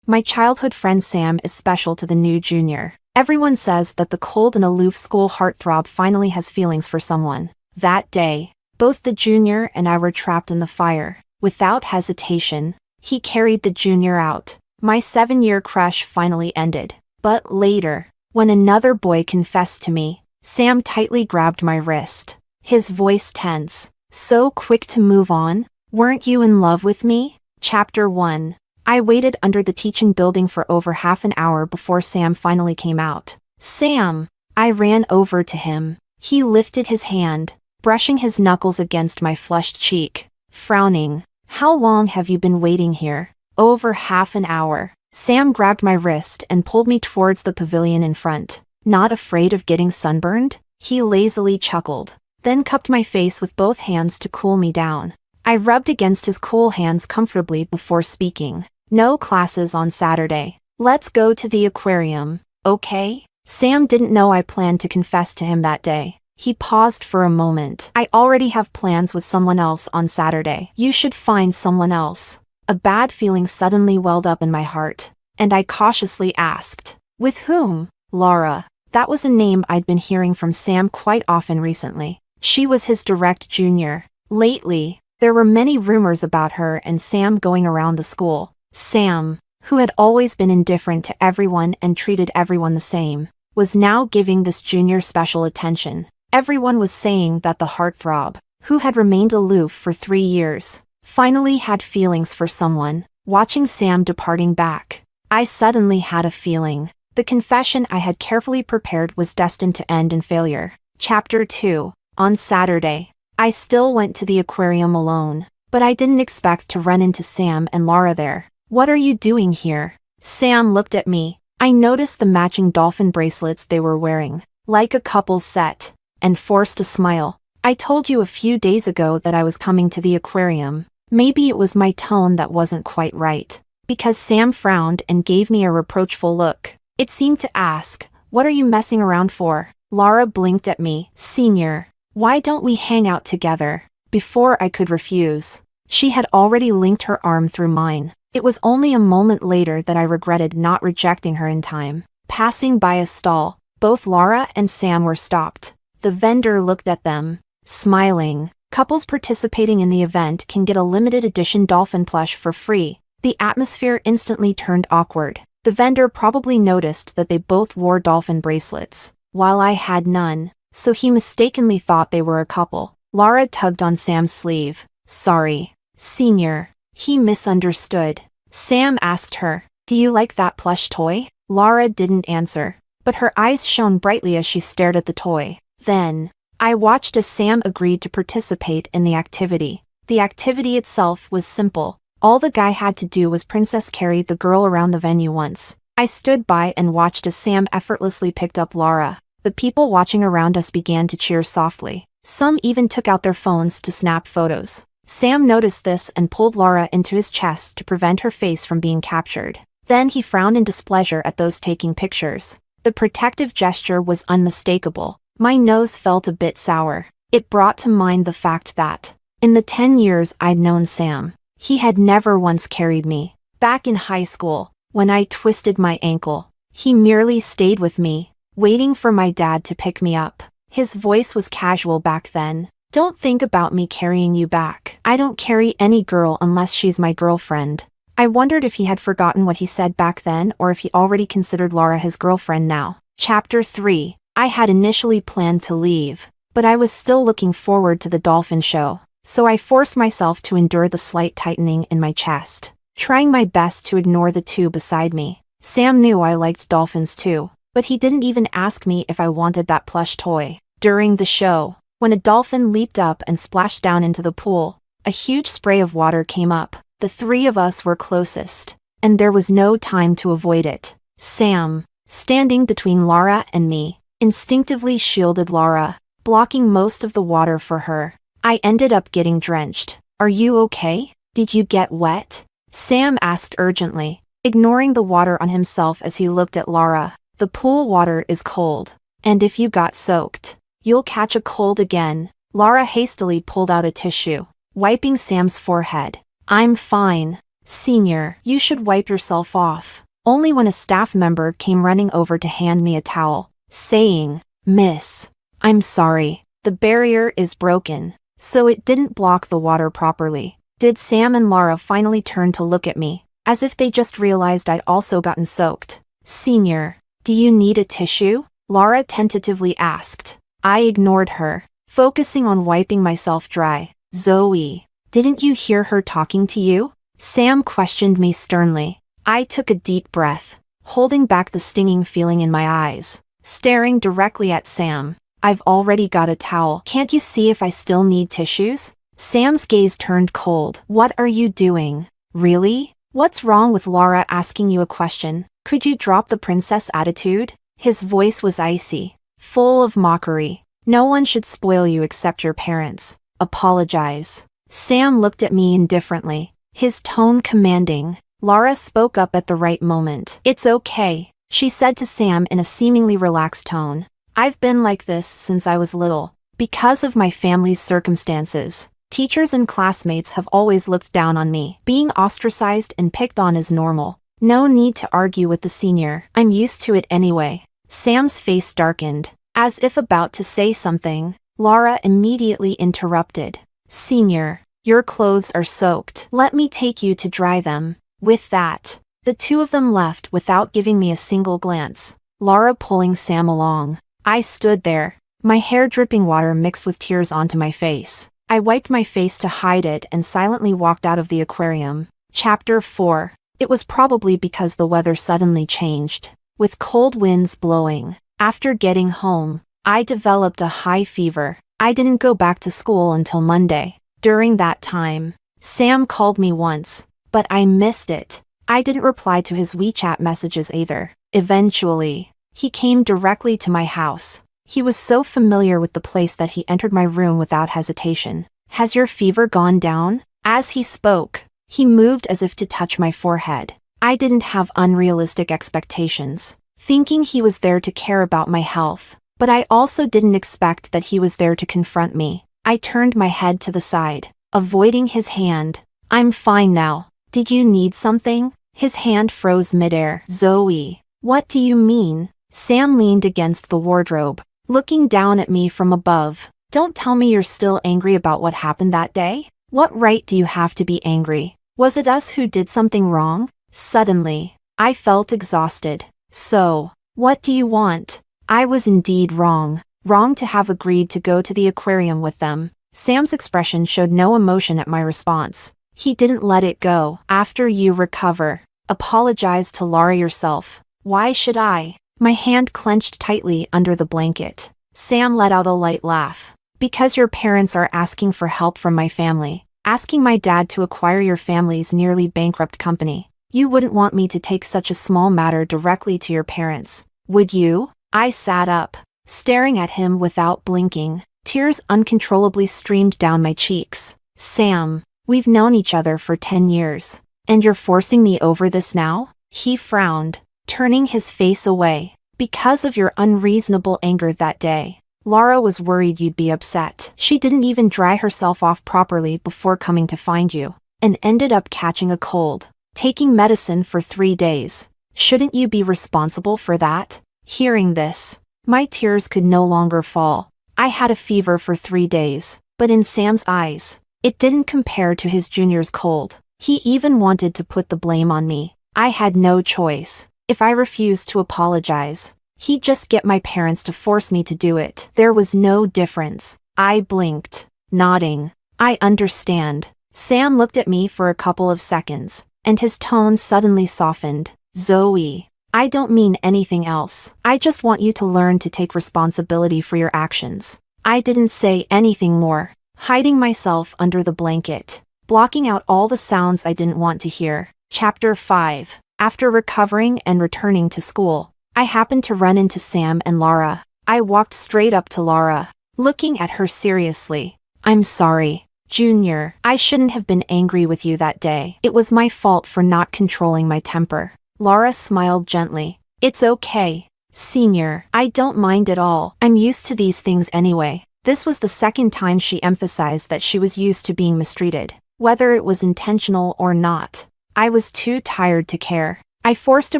[SPEAKER 1] My childhood friend Sam is special to the new junior. Everyone says that the cold and aloof school heartthrob finally has feelings for someone. That day, both the junior and I were trapped in the fire. Without hesitation, he carried the junior out. My 7-year crush finally ended. But later, when another boy confessed to me, Sam tightly grabbed my wrist. His voice tense. "So quick to move on? Weren't you in love with me?" Chapter 1. I waited under the teaching building for over half an hour before Sam finally came out. "Sam!" I ran over to him. He lifted his hand, brushing his knuckles against my flushed cheek. Frowning. "How long have you been waiting here?" "Over half an hour." Sam grabbed my wrist and pulled me towards the pavilion in front. "Not afraid of getting sunburned?" He lazily chuckled, then cupped my face with both hands to cool me down. I rubbed against his cool hands comfortably before speaking. "No classes on Saturday. Let's go to the aquarium, okay?" Sam didn't know I planned to confess to him that day. He paused for a moment. "I already have plans with someone else on Saturday." "You should find someone else." A bad feeling suddenly welled up in my heart, and I cautiously asked, "With whom?" "Laura." That was a name I'd been hearing from Sam quite often recently. She was his direct junior. Lately, there were many rumors about her and Sam going around the school. Sam, who had always been indifferent to everyone and treated everyone the same, was now giving this junior special attention. Everyone was saying that the heartthrob, who had remained aloof for 3 years, finally had feelings for someone. Watching Sam departing back, I suddenly had a feeling. The confession I had carefully prepared was destined to end in failure. Chapter 2. On Saturday, I still went to the aquarium alone, but I didn't expect to run into Sam and Laura there. "What are you doing here?" Sam looked at me. I noticed the matching dolphin bracelets they were wearing, like a couple's set, and forced a smile. "I told you a few days ago that I was coming to the aquarium." Maybe it was my tone that wasn't quite right, because Sam frowned and gave me a reproachful look. It seemed to ask, "What are you messing around for?" Laura blinked at me. "Senior, why don't we hang out together?" Before I could refuse, she had already linked her arm through mine. It was only a moment later that I regretted not rejecting her in time. Passing by a stall, both Laura and Sam were stopped. The vendor looked at them, smiling. Couples participating in the event can get a limited edition dolphin plush for free. The atmosphere instantly turned awkward. The vendor probably noticed that they both wore dolphin bracelets, while I had none, so he mistakenly thought they were a couple. Laura tugged on Sam's sleeve. "Sorry, Senior." He misunderstood. Sam asked her, "Do you like that plush toy?" Laura didn't answer, but her eyes shone brightly as she stared at the toy. Then, I watched as Sam agreed to participate in the activity. The activity itself was simple. All the guy had to do was princess carry the girl around the venue once. I stood by and watched as Sam effortlessly picked up Laura. The people watching around us began to cheer softly. Some even took out their phones to snap photos. Sam noticed this and pulled Laura into his chest to prevent her face from being captured. Then he frowned in displeasure at those taking pictures. The protective gesture was unmistakable. My nose felt a bit sour. It brought to mind the fact that, in the 10 years I'd known Sam, he had never once carried me. Back in high school, when I twisted my ankle, he merely stayed with me, waiting for my dad to pick me up. His voice was casual back then. "Don't think about me carrying you back. I don't carry any girl unless she's my girlfriend." I wondered if he had forgotten what he said back then or if he already considered Laura his girlfriend now. Chapter 3. I had initially planned to leave, but I was still looking forward to the dolphin show, so I forced myself to endure the slight tightening in my chest, trying my best to ignore the two beside me. Sam knew I liked dolphins too. but he didn't even ask me if I wanted that plush toy. During the show, when a dolphin leaped up and splashed down into the pool, a huge spray of water came up. The three of us were closest, and there was no time to avoid it. Sam, standing between Laura and me, instinctively shielded Laura, blocking most of the water for her. I ended up getting drenched. Are you okay? Did you get wet? Sam asked urgently, ignoring the water on himself as he looked at Laura. The pool water is cold, and if you got soaked, you'll catch a cold again. Laura hastily pulled out a tissue, wiping Sam's forehead. I'm fine. Senior, you should wipe yourself off. Only when a staff member came running over to hand me a towel, saying, Miss, I'm sorry, the barrier is broken, so it didn't block the water properly. Did Sam and Laura finally turn to look at me, as if they just realized I'd also gotten soaked? Senior, do you need a tissue? Laura tentatively asked. I ignored her, focusing on wiping myself dry. Zoe, didn't you hear her talking to you? Sam questioned me sternly. I took a deep breath, holding back the stinging feeling in my eyes, staring directly at Sam. I've already got a towel. Can't you see if I still need tissues? Sam's gaze turned cold. What are you doing? Really? What's wrong with Laura asking you a question? Could you drop the princess attitude? His voice was icy, full of mockery. No one should spoil you except your parents. Apologize. Sam looked at me indifferently, his tone commanding. Laura spoke up at the right moment. It's okay, she said to Sam in a seemingly relaxed tone. I've been like this since I was little. Because of my family's circumstances, teachers and classmates have always looked down on me. Being ostracized and picked on is normal. No need to argue with the senior. I'm used to it anyway. Sam's face darkened, as if about to say something. Laura immediately interrupted. Senior, your clothes are soaked. Let me take you to dry them. With that, the two of them left without giving me a single glance, Laura pulling Sam along. I stood there, my hair dripping water mixed with tears onto my face. I wiped my face to hide it and silently walked out of the aquarium. Chapter 4. It was probably because the weather suddenly changed, with cold winds blowing. After getting home, I developed a high fever. I didn't go back to school until Monday. During that time, Sam called me once, but I missed it. I didn't reply to his WeChat messages either. Eventually, he came directly to my house. He was so familiar with the place that he entered my room without hesitation. Has your fever gone down? As he spoke, he moved as if to touch my forehead. I didn't have unrealistic expectations, thinking he was there to care about my health. But I also didn't expect that he was there to confront me. I turned my head to the side, avoiding his hand. I'm fine now. Did you need something? His hand froze midair. Zoe, what do you mean? Sam leaned against the wardrobe, looking down at me from above. Don't tell me you're still angry about what happened that day? What right do you have to be angry? Was it us who did something wrong? Suddenly, I felt exhausted. So, what do you want? I was indeed wrong. Wrong to have agreed to go to the aquarium with them. Sam's expression showed no emotion at my response. He didn't let it go. After you recover, apologize to Laura yourself. Why should I? My hand clenched tightly under the blanket. Sam let out a light laugh. Because your parents are asking for help from my family, asking my dad to acquire your family's nearly bankrupt company. You wouldn't want me to take such a small matter directly to your parents, would you? I sat up, staring at him without blinking. Tears uncontrollably streamed down my cheeks. Sam, we've known each other for 10 years, and you're forcing me over this now? He frowned, turning his face away. Because of your unreasonable anger that day, Laura was worried you'd be upset. She didn't even dry herself off properly before coming to find you, and ended up catching a cold, taking medicine for 3 days. Shouldn't you be responsible for that? Hearing this, my tears could no longer fall. I had a fever for 3 days, but in Sam's eyes, it didn't compare to his junior's cold. He even wanted to put the blame on me. I had no choice. If I refused to apologize, he'd just get my parents to force me to do it. There was no difference. I blinked, nodding. I understand. Sam looked at me for a couple of seconds, and his tone suddenly softened. Zoe, I don't mean anything else. I just want you to learn to take responsibility for your actions. I didn't say anything more, hiding myself under the blanket, blocking out all the sounds I didn't want to hear. Chapter 5. After recovering and returning to school, I happened to run into Sam and Laura. I walked straight up to Laura, looking at her seriously. I'm sorry, Junior. I shouldn't have been angry with you that day. It was my fault for not controlling my temper. Laura smiled gently. It's okay, Senior. I don't mind at all. I'm used to these things anyway. This was the second time she emphasized that she was used to being mistreated, whether it was intentional or not. I was too tired to care. I forced a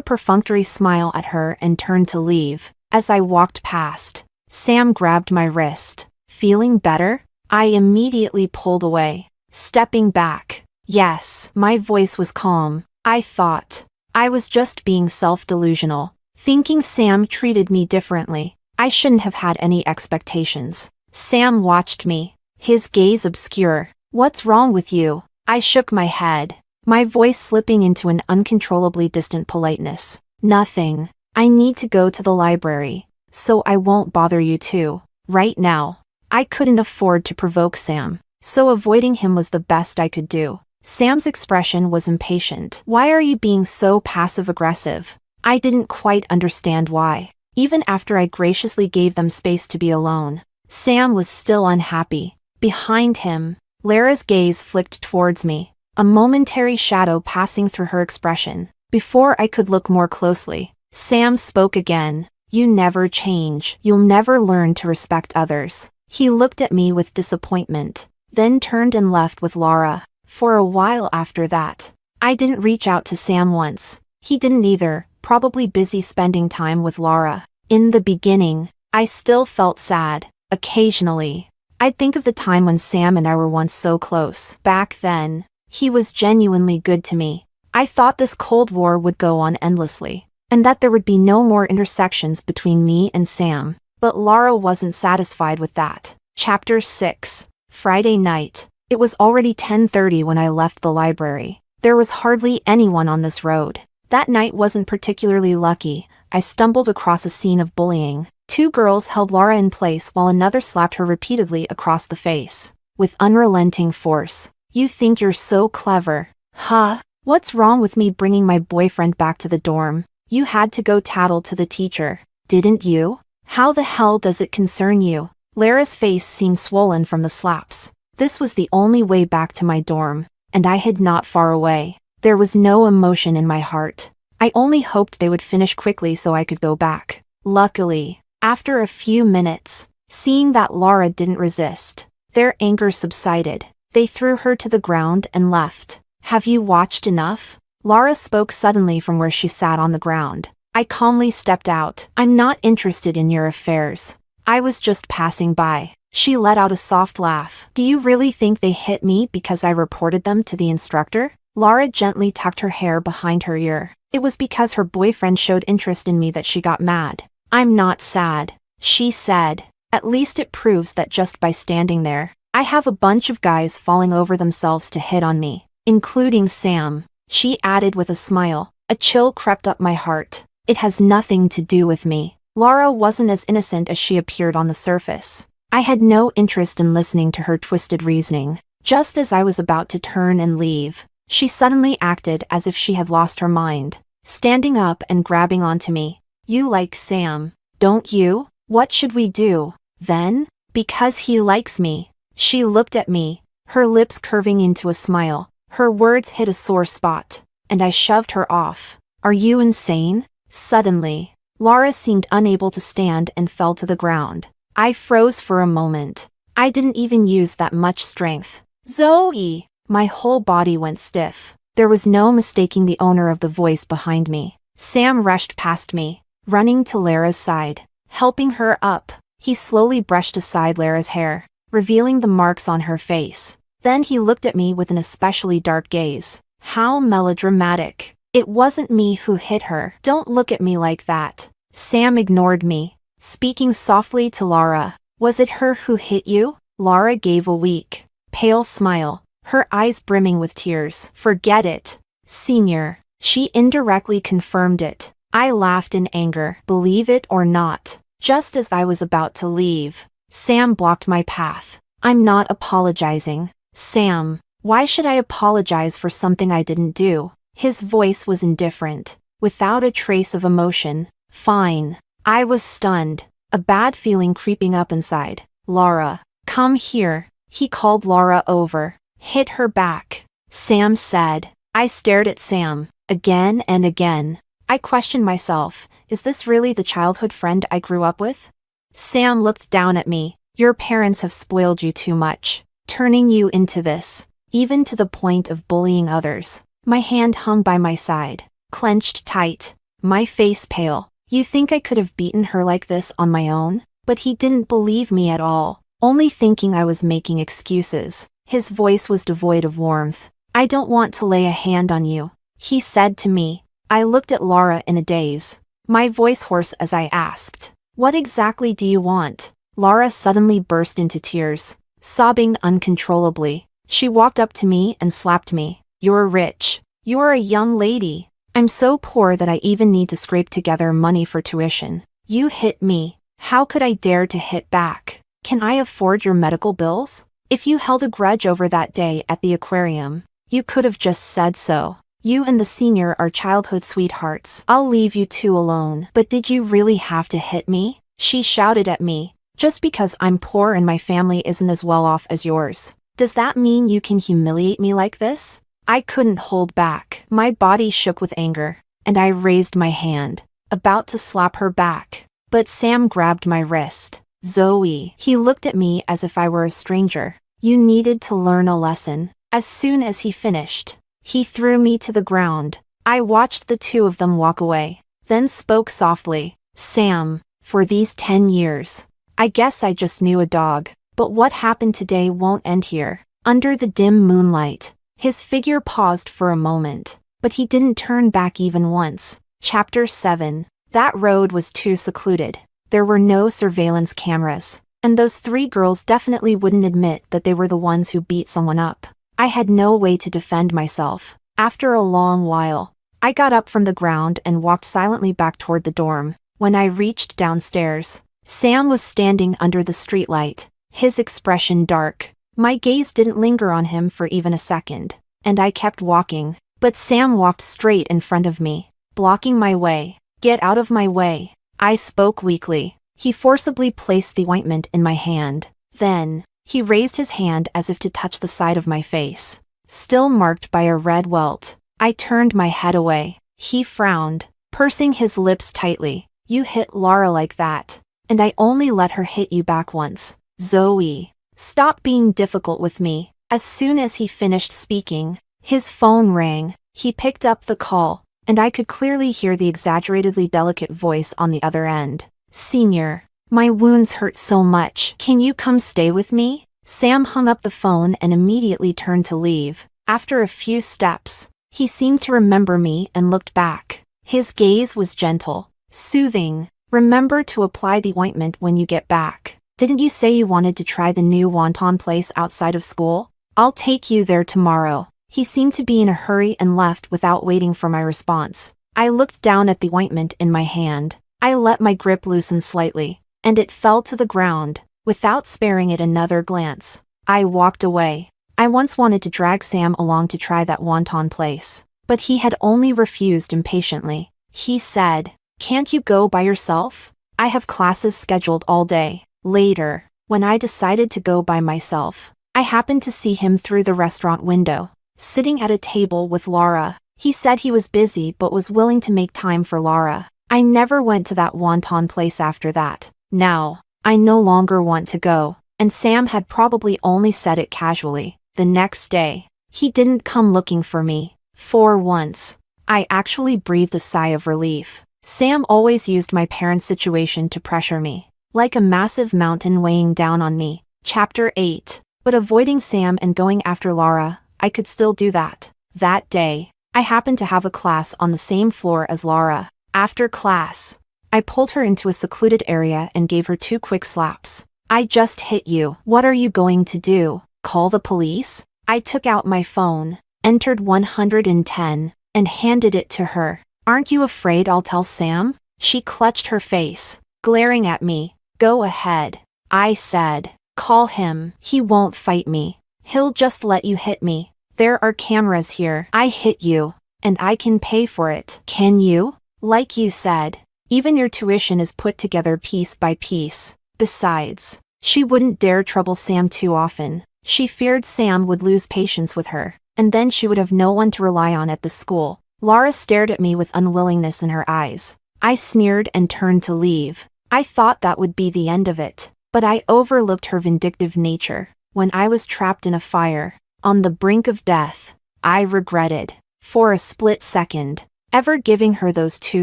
[SPEAKER 1] perfunctory smile at her and turned to leave. As I walked past, Sam grabbed my wrist. Feeling better? I immediately pulled away, stepping back. Yes, my voice was calm. I thought I was just being self-delusional, thinking Sam treated me differently. I shouldn't have had any expectations. Sam watched me, his gaze obscure. What's wrong with you? I shook my head, my voice slipping into an uncontrollably distant politeness. Nothing. I need to go to the library, so I won't bother you too. Right now. I couldn't afford to provoke Sam, so avoiding him was the best I could do. Sam's expression was impatient. Why are you being so passive-aggressive? I didn't quite understand why. Even after I graciously gave them space to be alone, Sam was still unhappy. Behind him, Lara's gaze flicked towards me, a momentary shadow passing through her expression. Before I could look more closely, Sam spoke again. You never change. You'll never learn to respect others. He looked at me with disappointment, then turned and left with Laura. For a while after that, I didn't reach out to Sam once. He didn't either, probably busy spending time with Laura. In the beginning, I still felt sad. Occasionally, I'd think of the time when Sam and I were once so close. Back then, he was genuinely good to me. I thought this Cold War would go on endlessly, and that there would be no more intersections between me and Sam. But Laura wasn't satisfied with that. Chapter 6. Friday night. It was already 10:30 when I left the library. There was hardly anyone on this road. That night wasn't particularly lucky. I stumbled across a scene of bullying. Two girls held Laura in place while another slapped her repeatedly across the face, with unrelenting force. You think you're so clever, huh? What's wrong with me bringing my boyfriend back to the dorm? You had to go tattle to the teacher, didn't you? How the hell does it concern you? Lara's face seemed swollen from the slaps. This was the only way back to my dorm, and I hid not far away. There was no emotion in my heart. I only hoped they would finish quickly so I could go back. Luckily, after a few minutes, seeing that Laura didn't resist, their anger subsided. They threw her to the ground and left. Have you watched enough? Laura spoke suddenly from where she sat on the ground. I calmly stepped out. I'm not interested in your affairs. I was just passing by. She let out a soft laugh. Do you really think they hit me because I reported them to the instructor? Laura gently tucked her hair behind her ear. It was because her boyfriend showed interest in me that she got mad. I'm not sad, she said. At least it proves that just by standing there, I have a bunch of guys falling over themselves to hit on me, including Sam. She added with a smile. A chill crept up my heart. It has nothing to do with me. Laura wasn't as innocent as she appeared on the surface. I had no interest in listening to her twisted reasoning. Just as I was about to turn and leave, she suddenly acted as if she had lost her mind, standing up and grabbing onto me. You like Sam, don't you? What should we do, then? Because he likes me. She looked at me, her lips curving into a smile. Her words hit a sore spot, and I shoved her off. Are you insane? Suddenly, Laura seemed unable to stand and fell to the ground. I froze for a moment. I didn't even use that much strength. Zoe! My whole body went stiff. There was no mistaking the owner of the voice behind me. Sam rushed past me, running to Lara's side, helping her up. He slowly brushed aside Lara's hair, revealing the marks on her face. Then he looked at me with an especially dark gaze. How melodramatic. It wasn't me who hit her. Don't look at me like that. Sam ignored me, speaking softly to Laura. Was it her who hit you? Laura gave a weak, pale smile, her eyes brimming with tears. Forget it, Senior. She indirectly confirmed it. I laughed in anger, believe it or not. Just as I was about to leave, Sam blocked my path. I'm not apologizing. Sam, why should I apologize for something I didn't do? His voice was indifferent, without a trace of emotion. Fine. I was stunned, a bad feeling creeping up inside. Laura, come here. He called Laura over. Hit her back, Sam said. I stared at Sam, again and again. I questioned myself, is this really the childhood friend I grew up with? Sam looked down at me. Your parents have spoiled you too much, turning you into this, even to the point of bullying others. My hand hung by my side, clenched tight, my face pale. You think I could have beaten her like this on my own? But he didn't believe me at all, only thinking I was making excuses. His voice was devoid of warmth. I don't want to lay a hand on you, he said to me. I looked at Laura in a daze, my voice hoarse as I asked, what exactly do you want? Laura suddenly burst into tears, sobbing uncontrollably. She walked up to me and slapped me. You're rich. You're a young lady. I'm so poor that I even need to scrape together money for tuition. You hit me. How could I dare to hit back? Can I afford your medical bills? If you held a grudge over that day at the aquarium, you could have just said so. You and the senior are childhood sweethearts. I'll leave you two alone. But did you really have to hit me? She shouted at me. Just because I'm poor and my family isn't as well off as yours, does that mean you can humiliate me like this? I couldn't hold back. My body shook with anger, and I raised my hand, about to slap her back. But Sam grabbed my wrist. Zoe. He looked at me as if I were a stranger. You needed to learn a lesson. As soon as he finished, he threw me to the ground. I watched the two of them walk away, then spoke softly. Sam, for these 10 years, I guess I just knew a dog. But what happened today won't end here. Under the dim moonlight, his figure paused for a moment, but he didn't turn back even once. Chapter 7. That road was too secluded. There were no surveillance cameras, and those 3 girls definitely wouldn't admit that they were the ones who beat someone up. I had no way to defend myself. After a long while, I got up from the ground and walked silently back toward the dorm. When I reached downstairs, Sam was standing under the streetlight, his expression dark. My gaze didn't linger on him for even a second, and I kept walking. But Sam walked straight in front of me, blocking my way. Get out of my way. I spoke weakly. He forcibly placed the ointment in my hand. Then, he raised his hand as if to touch the side of my face, still marked by a red welt. I turned my head away. He frowned, pursing his lips tightly. You hit Laura like that, and I only let her hit you back once. Zoe, stop being difficult with me. As soon as he finished speaking, his phone rang. He picked up the call, and I could clearly hear the exaggeratedly delicate voice on the other end. Senior, my wounds hurt so much. Can you come stay with me? Sam hung up the phone and immediately turned to leave. After a few steps, he seemed to remember me and looked back. His gaze was gentle, soothing. Remember to apply the ointment when you get back. Didn't you say you wanted to try the new wonton place outside of school? I'll take you there tomorrow. He seemed to be in a hurry and left without waiting for my response. I looked down at the ointment in my hand. I let my grip loosen slightly, and it fell to the ground, without sparing it another glance. I walked away. I once wanted to drag Sam along to try that wonton place, but he had only refused impatiently. He said, "Can't you go by yourself? I have classes scheduled all day." Later, when I decided to go by myself, I happened to see him through the restaurant window, sitting at a table with Laura. He said he was busy but was willing to make time for Laura. I never went to that wonton place after that. Now, I no longer want to go, and Sam had probably only said it casually. The next day, he didn't come looking for me. For once, I actually breathed a sigh of relief. Sam always used my parents' situation to pressure me, like a massive mountain weighing down on me. Chapter 8. But avoiding Sam and going after Laura, I could still do that. That day, I happened to have a class on the same floor as Laura. After class, I pulled her into a secluded area and gave her 2 quick slaps. I just hit you. What are you going to do? Call the police? I took out my phone, entered 110, and handed it to her. Aren't you afraid I'll tell Sam? She clutched her face, glaring at me. Go ahead, I said. Call him. He won't fight me. He'll just let you hit me. There are cameras here. I hit you, and I can pay for it. Can you? Like you said, even your tuition is put together piece by piece. Besides, she wouldn't dare trouble Sam too often. She feared Sam would lose patience with her, and then she would have no one to rely on at the school. Laura stared at me with unwillingness in her eyes. I sneered and turned to leave. I thought that would be the end of it, but I overlooked her vindictive nature. When I was trapped in a fire, on the brink of death, I regretted, for a split second, ever giving her those 2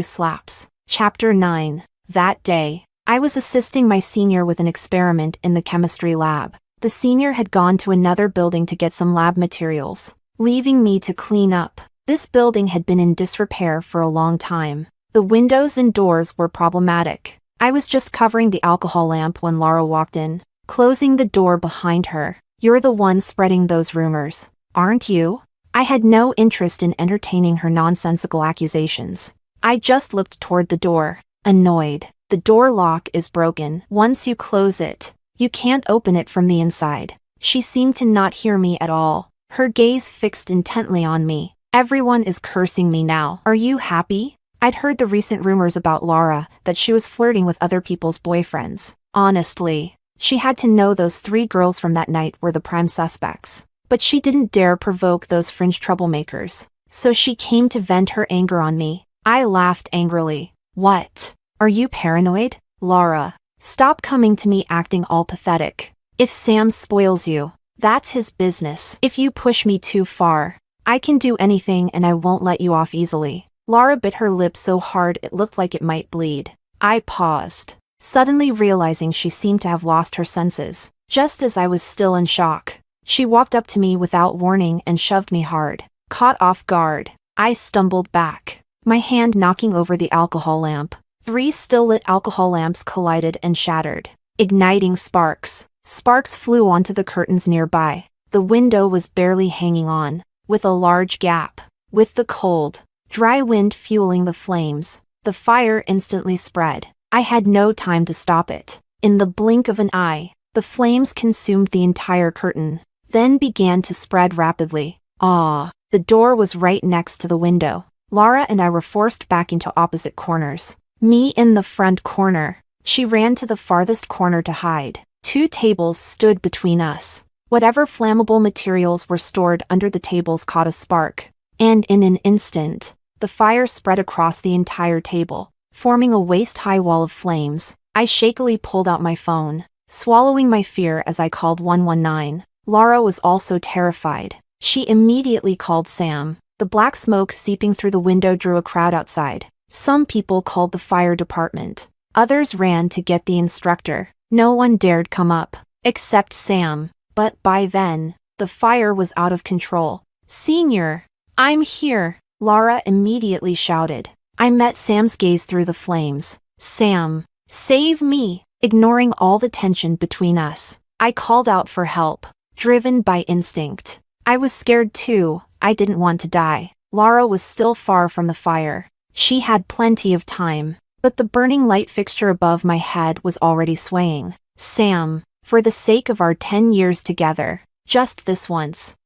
[SPEAKER 1] slaps. Chapter 9. That day, I was assisting my senior with an experiment in the chemistry lab. The senior had gone to another building to get some lab materials, leaving me to clean up. This building had been in disrepair for a long time. The windows and doors were problematic. I was just covering the alcohol lamp when Laura walked in, closing the door behind her. You're the one spreading those rumors, aren't you? I had no interest in entertaining her nonsensical accusations. I just looked toward the door, annoyed. The door lock is broken. Once you close it, you can't open it from the inside. She seemed to not hear me at all, her gaze fixed intently on me. Everyone is cursing me now. Are you happy? I'd heard the recent rumors about Laura, that she was flirting with other people's boyfriends. Honestly, she had to know those 3 girls from that night were the prime suspects. But she didn't dare provoke those fringe troublemakers. So she came to vent her anger on me. I laughed angrily. What? Are you paranoid? Laura, stop coming to me acting all pathetic. If Sam spoils you, that's his business. If you push me too far, I can do anything and I won't let you off easily. Laura bit her lip so hard it looked like it might bleed. I paused, suddenly realizing she seemed to have lost her senses. Just as I was still in shock, she walked up to me without warning and shoved me hard. Caught off guard, I stumbled back, my hand knocking over the alcohol lamp. 3 still-lit alcohol lamps collided and shattered, igniting sparks. Sparks flew onto the curtains nearby. The window was barely hanging on, with a large gap. With the cold, dry wind fueling the flames, the fire instantly spread. I had no time to stop it. In the blink of an eye, the flames consumed the entire curtain, then began to spread rapidly. The door was right next to the window. Laura and I were forced back into opposite corners. Me in the front corner. She ran to the farthest corner to hide. 2 tables stood between us. Whatever flammable materials were stored under the tables caught a spark, and in an instant, the fire spread across the entire table, forming a waist-high wall of flames. I shakily pulled out my phone, swallowing my fear as I called 119. Laura was also terrified. She immediately called Sam. The black smoke seeping through the window drew a crowd outside. Some people called the fire department. Others ran to get the instructor. No one dared come up, except Sam. But by then, the fire was out of control. Senior, I'm here, Laura immediately shouted. I met Sam's gaze through the flames. Sam, save me! Ignoring all the tension between us, I called out for help, driven by instinct. I was scared too. I didn't want to die. Laura was still far from the fire. She had plenty of time, but the burning light fixture above my head was already swaying. Sam, for the sake of our 10 years together, just this once,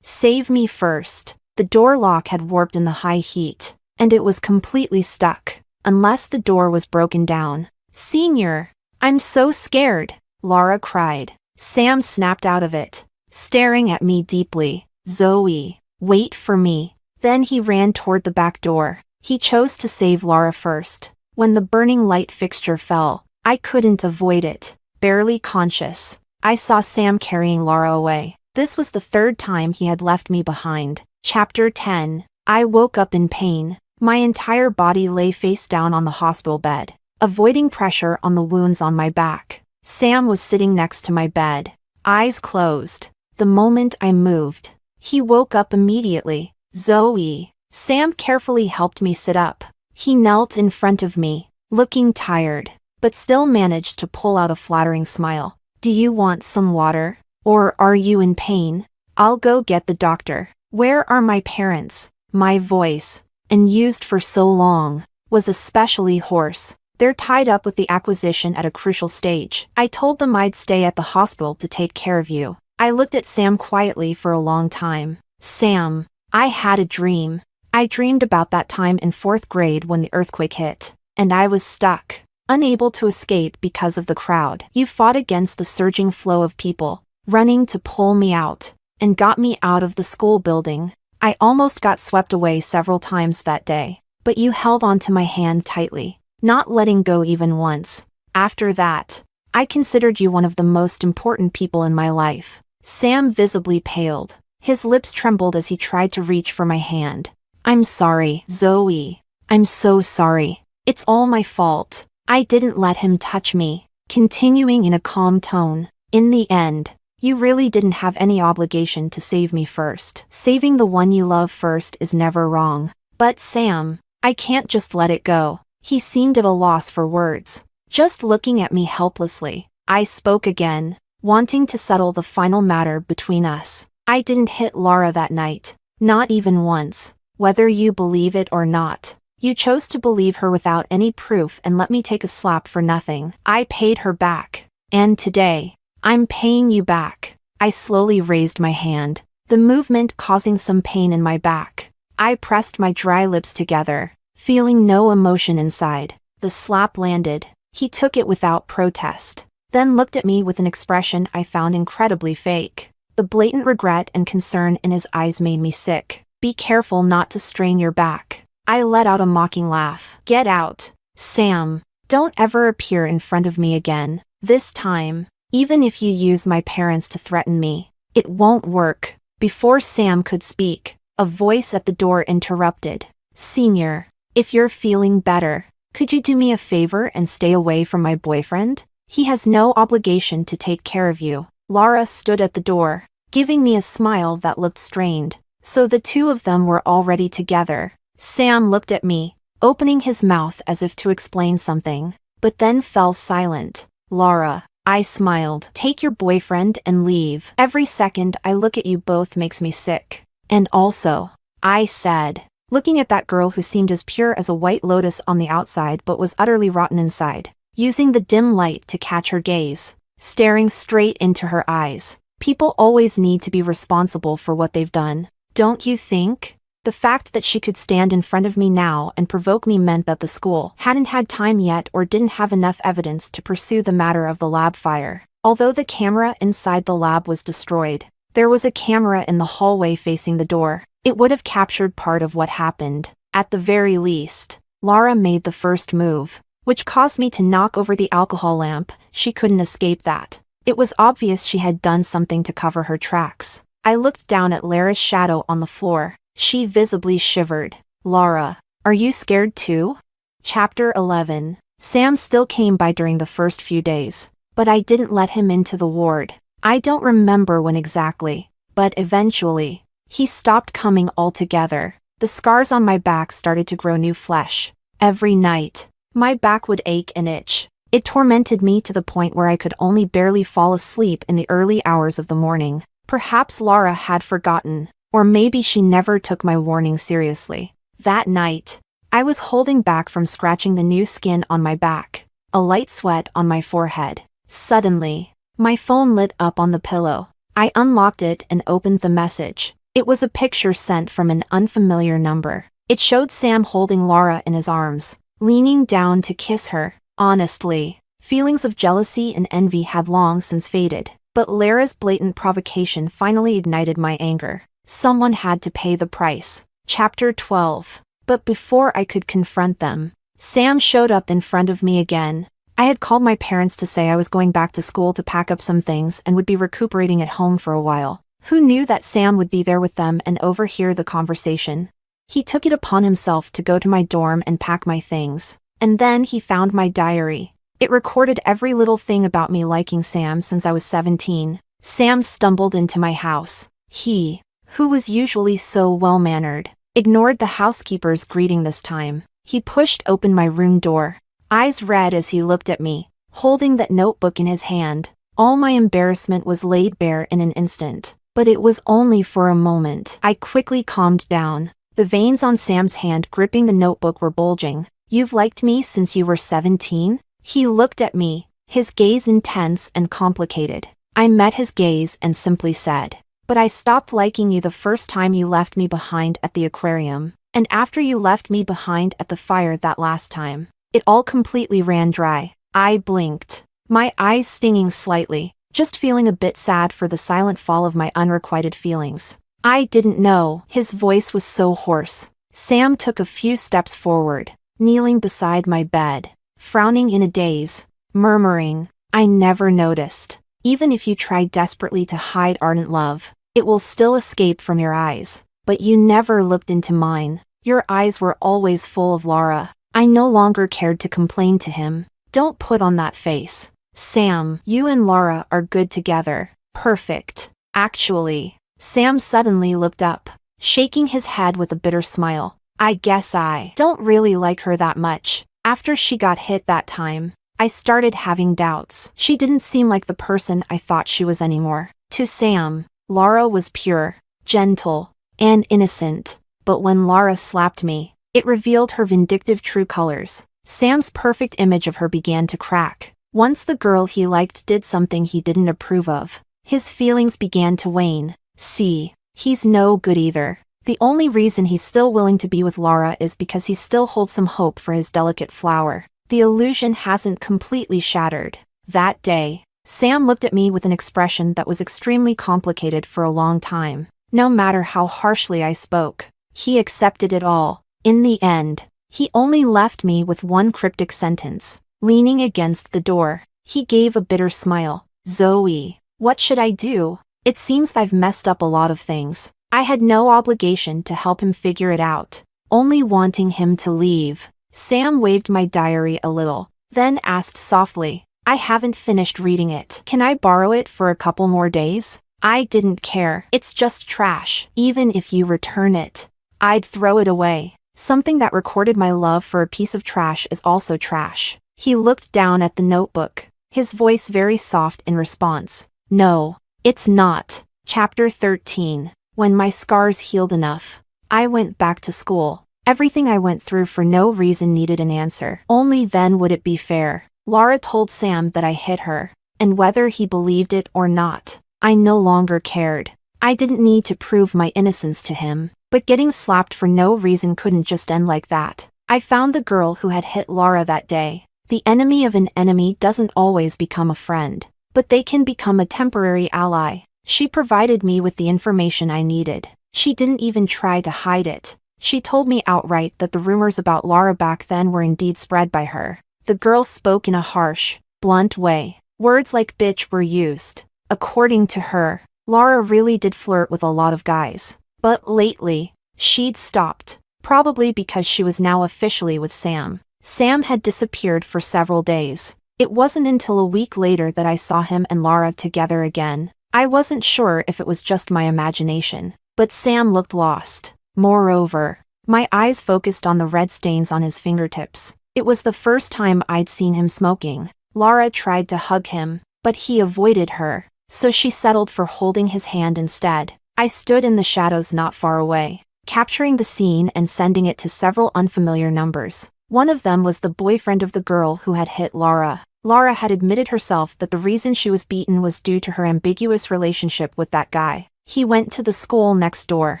[SPEAKER 1] save me first. The door lock had warped in the high heat, and it was completely stuck, unless the door was broken down. Senior, I'm so scared, Laura cried. Sam snapped out of it, staring at me deeply. Zoe, wait for me. Then he ran toward the back door. He chose to save Laura first. When the burning light fixture fell, I couldn't avoid it. Barely conscious, I saw Sam carrying Laura away. This was the 3rd time he had left me behind. Chapter 10. I woke up in pain. My entire body lay face down on the hospital bed, avoiding pressure on the wounds on my back. Sam was sitting next to my bed, eyes closed. The moment I moved, he woke up immediately. Zoe. Sam carefully helped me sit up. He knelt in front of me, looking tired, but still managed to pull out a flattering smile. Do you want some water? Or are you in pain? I'll go get the doctor. Where are my parents? My voice, and used for so long, was especially hoarse. They're tied up with the acquisition at a crucial stage. I told them I'd stay at the hospital to take care of you. I looked at Sam quietly for a long time. Sam, I had a dream. I dreamed about that time in 4th grade when the earthquake hit, and I was stuck, unable to escape because of the crowd. You fought against the surging flow of people, running to pull me out, and got me out of the school building. I almost got swept away several times that day, but you held onto my hand tightly, not letting go even once. After that, I considered you one of the most important people in my life. Sam visibly paled. His lips trembled as he tried to reach for my hand. I'm sorry, Zoe. I'm so sorry. It's all my fault. I didn't let him touch me. Continuing in a calm tone. In the end, you really didn't have any obligation to save me first. Saving the one you love first is never wrong. But Sam, I can't just let it go. He seemed at a loss for words, just looking at me helplessly. I spoke again, wanting to settle the final matter between us. I didn't hit Laura that night, not even once. Whether you believe it or not, you chose to believe her without any proof and let me take a slap for nothing. I paid her back. And today, I'm paying you back. I slowly raised my hand, the movement causing some pain in my back. I pressed my dry lips together, feeling no emotion inside. The slap landed. He took it without protest, then looked at me with an expression I found incredibly fake. The blatant regret and concern in his eyes made me sick. Be careful not to strain your back. I let out a mocking laugh. Get out, Sam. Don't ever appear in front of me again. This time, even if you use my parents to threaten me, it won't work. Before Sam could speak, a voice at the door interrupted. Senior, if you're feeling better, could you do me a favor and stay away from my boyfriend? He has no obligation to take care of you. Laura stood at the door, giving me a smile that looked strained. So the two of them were already together. Sam looked at me, opening his mouth as if to explain something, but then fell silent. Laura, I smiled. Take your boyfriend and leave. Every second I look at you both makes me sick. And also, I said, looking at that girl who seemed as pure as a white lotus on the outside but was utterly rotten inside, using the dim light to catch her gaze, staring straight into her eyes. People always need to be responsible for what they've done, don't you think? The fact that she could stand in front of me now and provoke me meant that the school hadn't had time yet or didn't have enough evidence to pursue the matter of the lab fire. Although the camera inside the lab was destroyed, there was a camera in the hallway facing the door. It would have captured part of what happened. At the very least, Laura made the first move, which caused me to knock over the alcohol lamp. She couldn't escape that. It was obvious she had done something to cover her tracks. I looked down at Lara's shadow on the floor. She visibly shivered. Laura, are you scared too? Chapter 11. Sam still came by during the first few days, but I didn't let him into the ward. I don't remember when exactly, but eventually, he stopped coming altogether. The scars on my back started to grow new flesh. Every night, my back would ache and itch. It tormented me to the point where I could only barely fall asleep in the early hours of the morning. Perhaps Laura had forgotten, or maybe she never took my warning seriously. That night, I was holding back from scratching the new skin on my back, a light sweat on my forehead. Suddenly, my phone lit up on the pillow. I unlocked it and opened the message. It was a picture sent from an unfamiliar number. It showed Sam holding Laura in his arms, leaning down to kiss her. Honestly, feelings of jealousy and envy had long since faded, but Lara's blatant provocation finally ignited my anger. Someone had to pay the price. Chapter 12. But before I could confront them, Sam showed up in front of me again. I had called my parents to say I was going back to school to pack up some things and would be recuperating at home for a while. Who knew that Sam would be there with them and overhear the conversation? He took it upon himself to go to my dorm and pack my things. And then he found my diary. It recorded every little thing about me liking Sam since I was 17. Sam stumbled into my house. He, who was usually so well-mannered, ignored the housekeeper's greeting this time. He pushed open my room door, eyes red as he looked at me, holding that notebook in his hand. All my embarrassment was laid bare in an instant, but it was only for a moment. I quickly calmed down. The veins on Sam's hand gripping the notebook were bulging. "You've liked me since you were 17? He looked at me, his gaze intense and complicated. I met his gaze and simply said, "But I stopped liking you the first time you left me behind at the aquarium. And after you left me behind at the fire that last time." It all completely ran dry. I blinked, my eyes stinging slightly, just feeling a bit sad for the silent fall of my unrequited feelings. "I didn't know." His voice was so hoarse. Sam took a few steps forward, kneeling beside my bed, frowning in a daze, murmuring, "I never noticed. Even if you try desperately to hide ardent love, it will still escape from your eyes. But you never looked into mine. Your eyes were always full of Laura." I no longer cared to complain to him. "Don't put on that face. Sam, you and Laura are good together. Perfect. Actually." Sam suddenly looked up, shaking his head with a bitter smile. "I guess I don't really like her that much. After she got hit that time, I started having doubts. She didn't seem like the person I thought she was anymore." To Sam, Laura was pure, gentle, and innocent. But when Laura slapped me, it revealed her vindictive true colors. Sam's perfect image of her began to crack. Once the girl he liked did something he didn't approve of, his feelings began to wane. See, he's no good either. The only reason he's still willing to be with Laura is because he still holds some hope for his delicate flower. The illusion hasn't completely shattered. That day, Sam looked at me with an expression that was extremely complicated for a long time. No matter how harshly I spoke, he accepted it all. In the end, he only left me with one cryptic sentence. Leaning against the door, he gave a bitter smile. "Zoe, what should I do? It seems I've messed up a lot of things." I had no obligation to help him figure it out, only wanting him to leave. Sam waved my diary a little, then asked softly, "I haven't finished reading it. Can I borrow it for a couple more days?" I didn't care. "It's just trash. Even if you return it, I'd throw it away. Something that recorded my love for a piece of trash is also trash." He looked down at the notebook, his voice very soft in response. "No, it's not." Chapter 13. When my scars healed enough, I went back to school. Everything I went through for no reason needed an answer. Only then would it be fair. Laura told Sam that I hit her, and whether he believed it or not, I no longer cared. I didn't need to prove my innocence to him, but getting slapped for no reason couldn't just end like that. I found the girl who had hit Laura that day. The enemy of an enemy doesn't always become a friend, but they can become a temporary ally. She provided me with the information I needed. She didn't even try to hide it. She told me outright that the rumors about Laura back then were indeed spread by her. The girl spoke in a harsh, blunt way. Words like bitch were used. According to her, Laura really did flirt with a lot of guys. But lately, she'd stopped, probably because she was now officially with Sam. Sam had disappeared for several days. It wasn't until a week later that I saw him and Laura together again. I wasn't sure if it was just my imagination, but Sam looked lost. Moreover, my eyes focused on the red stains on his fingertips. It was the first time I'd seen him smoking. Laura tried to hug him, but he avoided her, so she settled for holding his hand instead. I stood in the shadows not far away, capturing the scene and sending it to several unfamiliar numbers. One of them was the boyfriend of the girl who had hit Laura. Laura had admitted herself that the reason she was beaten was due to her ambiguous relationship with that guy. He went to the school next door.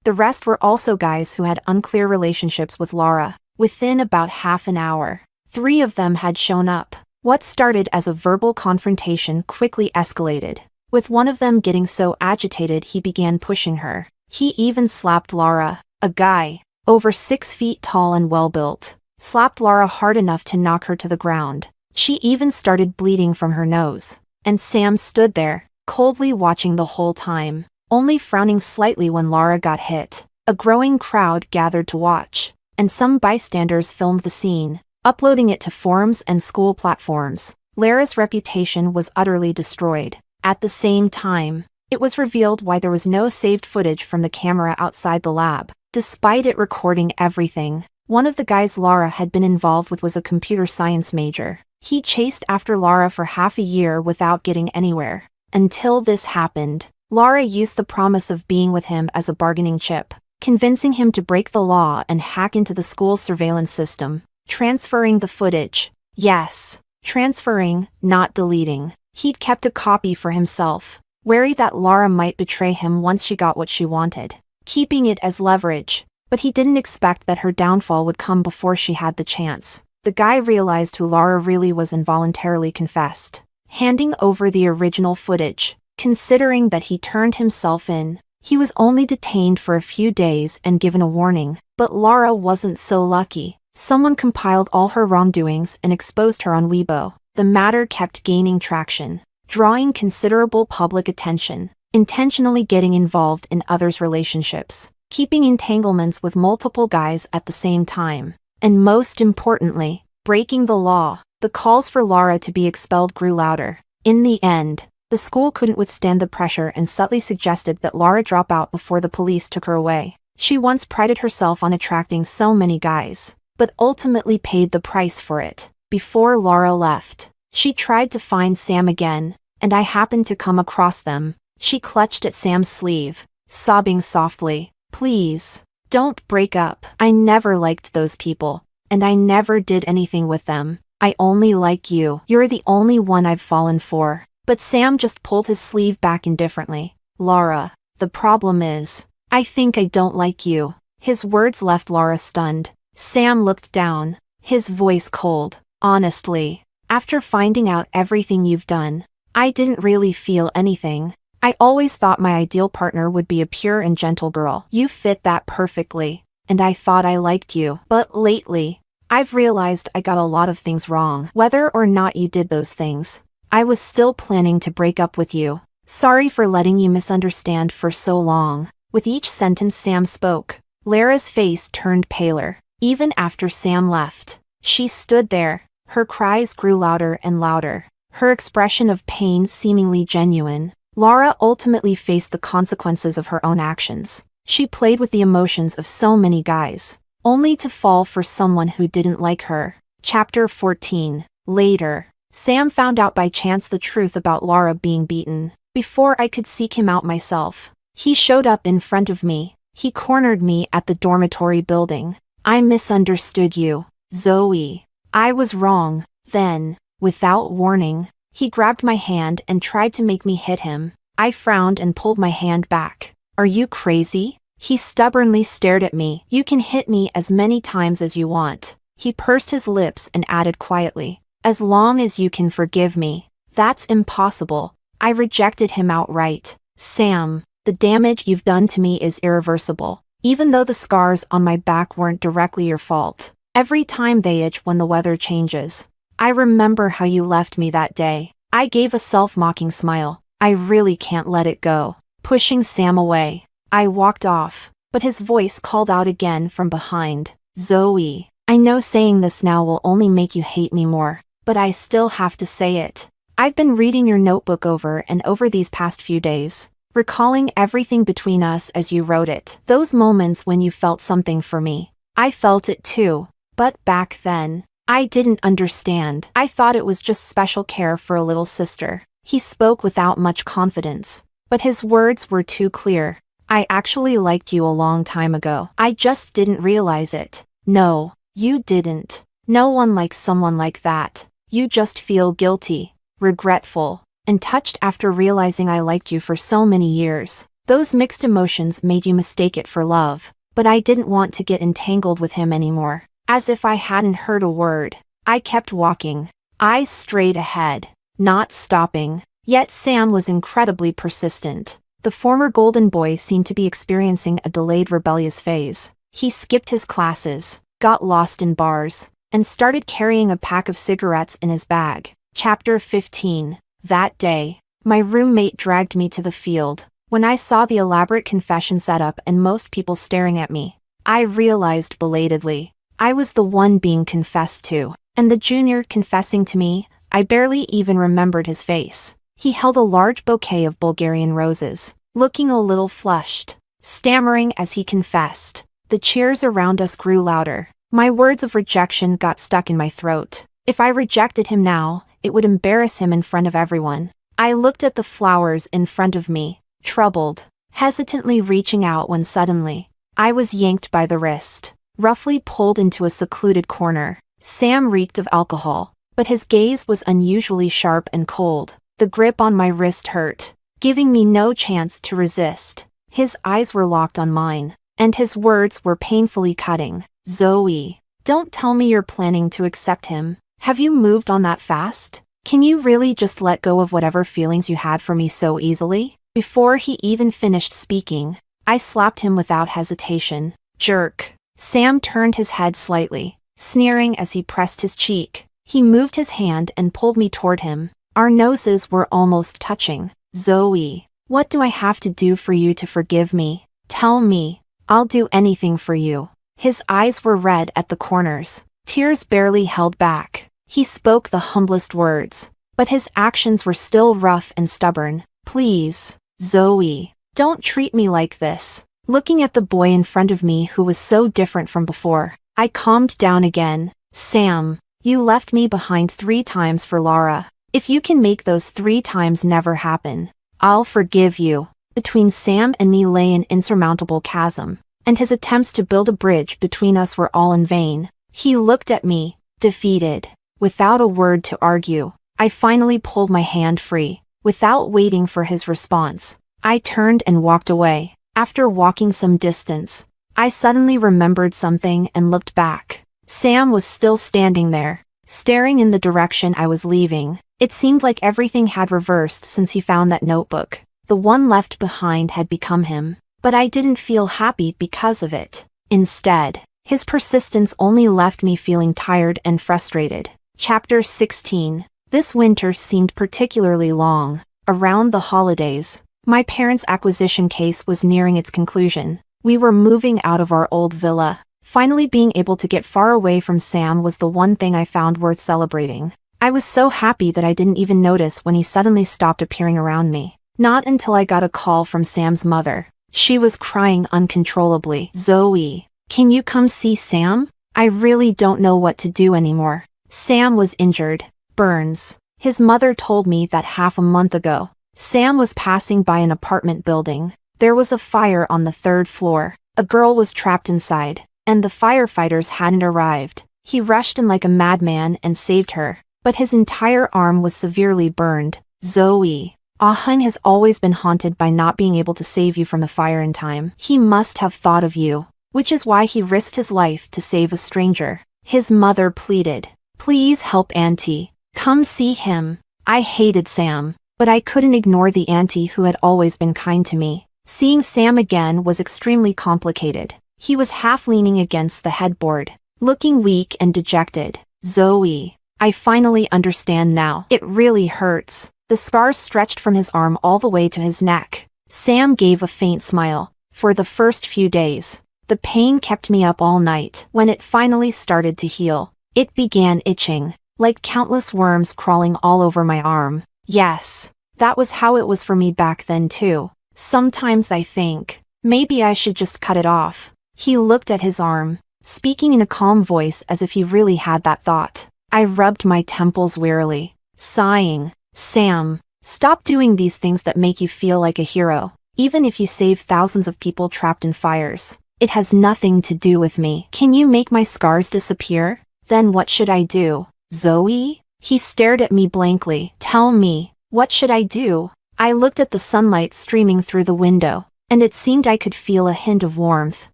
[SPEAKER 1] The rest were also guys who had unclear relationships with Laura. Within about half an hour, 3 of them had shown up. What started as a verbal confrontation quickly escalated, with one of them getting so agitated he began pushing her. He even slapped Laura. A guy, over 6 feet tall and well-built, slapped Laura hard enough to knock her to the ground. She even started bleeding from her nose. And Sam stood there, coldly watching the whole time, only frowning slightly when Laura got hit. A growing crowd gathered to watch, and some bystanders filmed the scene, uploading it to forums and school platforms. Lara's reputation was utterly destroyed. At the same time, it was revealed why there was no saved footage from the camera outside the lab. Despite it recording everything, one of the guys Laura had been involved with was a computer science major. He chased after Laura for half a year without getting anywhere. Until this happened, Laura used the promise of being with him as a bargaining chip. convincing him to break the law and hack into the school's surveillance system, transferring the footage. Yes, transferring, not deleting. He'd kept a copy for himself, wary that Laura might betray him once she got what she wanted, keeping it as leverage. But he didn't expect that her downfall would come before she had the chance. The guy realized who Laura really was and voluntarily confessed, handing over the original footage. Considering that he turned himself in, he was only detained for a few days and given a warning. But Laura wasn't so lucky. Someone compiled all her wrongdoings and exposed her on Weibo. The matter kept gaining traction, drawing considerable public attention, intentionally getting involved in others' relationships, keeping entanglements with multiple guys at the same time, and most importantly, breaking the law. The calls for Laura to be expelled grew louder. In the end, the school couldn't withstand the pressure and subtly suggested that Laura drop out before the police took her away. She once prided herself on attracting so many guys, but ultimately paid the price for it. Before Laura left, she tried to find Sam again, and I happened to come across them. She clutched at Sam's sleeve, sobbing softly. Please, don't break up. I never liked those people, and I never did anything with them. I only like you. You're the only one I've fallen for. But Sam just pulled his sleeve back indifferently. Laura, the problem is, I think I don't like you. His words left Laura stunned. Sam looked down, his voice cold. Honestly, after finding out everything you've done, I didn't really feel anything. I always thought my ideal partner would be a pure and gentle girl. You fit that perfectly, and I thought I liked you. But lately, I've realized I got a lot of things wrong. Whether or not you did those things, I was still planning to break up with you. Sorry for letting you misunderstand for so long. With each sentence Sam spoke, Lara's face turned paler. Even after Sam left, she stood there. Her cries grew louder and louder, her expression of pain seemingly genuine. Laura ultimately faced the consequences of her own actions. She played with the emotions of so many guys, only to fall for someone who didn't like her. Chapter 14. Later, Sam found out by chance the truth about Laura being beaten. Before I could seek him out myself, he showed up in front of me. He cornered me at the dormitory building. I misunderstood you, Zoe. I was wrong. Then, without warning, he grabbed my hand and tried to make me hit him. I frowned and pulled my hand back. Are you crazy? He stubbornly stared at me. You can hit me as many times as you want. He pursed his lips and added quietly, as long as you can forgive me. That's impossible. I rejected him outright. Sam, the damage you've done to me is irreversible. Even though the scars on my back weren't directly your fault, every time they itch when the weather changes. I remember how you left me that day. I gave a self-mocking smile. I really can't let it go. Pushing Sam away, I walked off, but his voice called out again from behind. Zoe, I know saying this now will only make you hate me more, but I still have to say it. I've been reading your notebook over and over these past few days, recalling everything between us as you wrote it. Those moments when you felt something for me. I felt it too. But back then, I didn't understand. I thought it was just special care for a little sister. He spoke without much confidence, but his words were too clear. I actually liked you a long time ago. I just didn't realize it. No, you didn't. No one likes someone like that. You just feel guilty, regretful, and touched after realizing I liked you for so many years. Those mixed emotions made you mistake it for love, but I didn't want to get entangled with him anymore. As if I hadn't heard a word, I kept walking, eyes straight ahead, not stopping. Yet Sam was incredibly persistent. The former golden boy seemed to be experiencing a delayed rebellious phase. He skipped his classes, got lost in bars, and started carrying a pack of cigarettes in his bag. Chapter 15. That day, my roommate dragged me to the field. When I saw the elaborate confession setup and most people staring at me, I realized belatedly, I was the one being confessed to, and the junior confessing to me. I barely even remembered his face. He held a large bouquet of Bulgarian roses, looking a little flushed, stammering as he confessed. The cheers around us grew louder. My words of rejection got stuck in my throat. If I rejected him now, it would embarrass him in front of everyone. I looked at the flowers in front of me, troubled, hesitantly reaching out when suddenly, I was yanked by the wrist, roughly pulled into a secluded corner. Sam reeked of alcohol, but his gaze was unusually sharp and cold. The grip on my wrist hurt, giving me no chance to resist. His eyes were locked on mine, and his words were painfully cutting. Zoe, don't tell me you're planning to accept him. Have you moved on that fast? Can you really just let go of whatever feelings you had for me so easily? Before he even finished speaking, I slapped him without hesitation. Jerk. Sam turned his head slightly, sneering as he pressed his cheek. He moved his hand and pulled me toward him. Our noses were almost touching. Zoe, what do I have to do for you to forgive me? Tell me. I'll do anything for you. His eyes were red at the corners. Tears barely held back. He spoke the humblest words, but his actions were still rough and stubborn. Please, Zoe, don't treat me like this. Looking at the boy in front of me who was so different from before, I calmed down again. Sam, you left me behind 3 times for Laura. If you can make those 3 times never happen, I'll forgive you. Between Sam and me lay an insurmountable chasm, and his attempts to build a bridge between us were all in vain. He looked at me, defeated. Without a word to argue, I finally pulled my hand free. Without waiting for his response, I turned and walked away. After walking some distance, I suddenly remembered something and looked back. Sam was still standing there, staring in the direction I was leaving. It seemed like everything had reversed since he found that notebook. The one left behind had become him, but I didn't feel happy because of it. Instead, his persistence only left me feeling tired and frustrated. Chapter 16. This winter seemed particularly long. Around the holidays, my parents' acquisition case was nearing its conclusion. We were moving out of our old villa. Finally being able to get far away from Sam was the one thing I found worth celebrating. I was so happy that I didn't even notice when he suddenly stopped appearing around me. Not until I got a call from Sam's mother. She was crying uncontrollably. Zoe, can you come see Sam? I really don't know what to do anymore. Sam was injured. Burns. His mother told me that half a month ago, Sam was passing by an apartment building. There was a fire on the 3rd floor. A girl was trapped inside, and the firefighters hadn't arrived. He rushed in like a madman and saved her, but his entire arm was severely burned. Zoe, Ah-hun has always been haunted by not being able to save you from the fire in time. He must have thought of you, which is why he risked his life to save a stranger. His mother pleaded. Please help Auntie. Come see him. I hated Sam, but I couldn't ignore the auntie who had always been kind to me. Seeing Sam again was extremely complicated. He was half leaning against the headboard, looking weak and dejected. Zoe, I finally understand now. It really hurts. The scars stretched from his arm all the way to his neck. Sam gave a faint smile. For the first few days, the pain kept me up all night. When it finally started to heal, it began itching, like countless worms crawling all over my arm. Yes, that was how it was for me back then too. Sometimes I think, maybe I should just cut it off. He looked at his arm, speaking in a calm voice as if he really had that thought. I rubbed my temples wearily, sighing. Sam, stop doing these things that make you feel like a hero. Even if you save thousands of people trapped in fires, it has nothing to do with me. Can you make my scars disappear? Then what should I do? Zoe? He stared at me blankly. Tell me, what should I do? I looked at the sunlight streaming through the window, and it seemed I could feel a hint of warmth.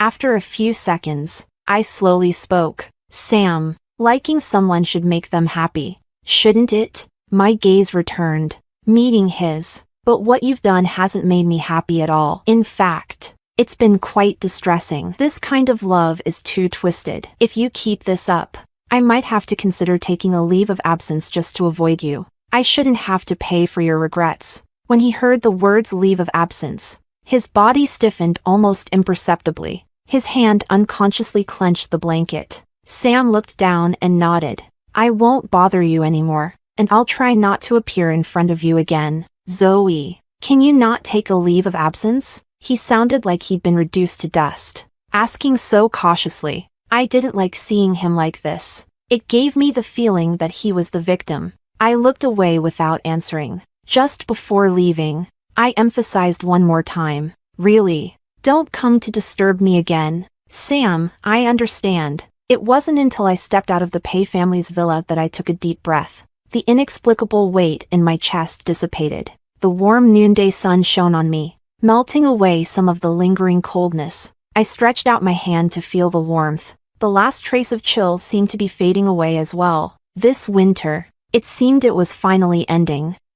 [SPEAKER 1] After a few seconds, I slowly spoke. Sam, liking someone should make them happy, shouldn't it? My gaze returned, meeting his. But what you've done hasn't made me happy at all. In fact, it's been quite distressing. This kind of love is too twisted. If you keep this up, I might have to consider taking a leave of absence just to avoid you. I shouldn't have to pay for your regrets. When he heard the words leave of absence, his body stiffened almost imperceptibly. His hand unconsciously clenched the blanket. Sam looked down and nodded. I won't bother you anymore, and I'll try not to appear in front of you again. Zoe, can you not take a leave of absence? He sounded like he'd been reduced to dust, asking so cautiously. I didn't like seeing him like this. It gave me the feeling that he was the victim. I looked away without answering. Just before leaving, I emphasized one more time. Really, Don't come to disturb me again. Sam, I understand. It wasn't until I stepped out of the Pei family's villa that I took a deep breath. The inexplicable weight in my chest dissipated. The warm noonday sun shone on me, melting away some of the lingering coldness. I stretched out my hand to feel the warmth. The last trace of chill seemed to be fading away as well. This winter, it seemed it was finally ending.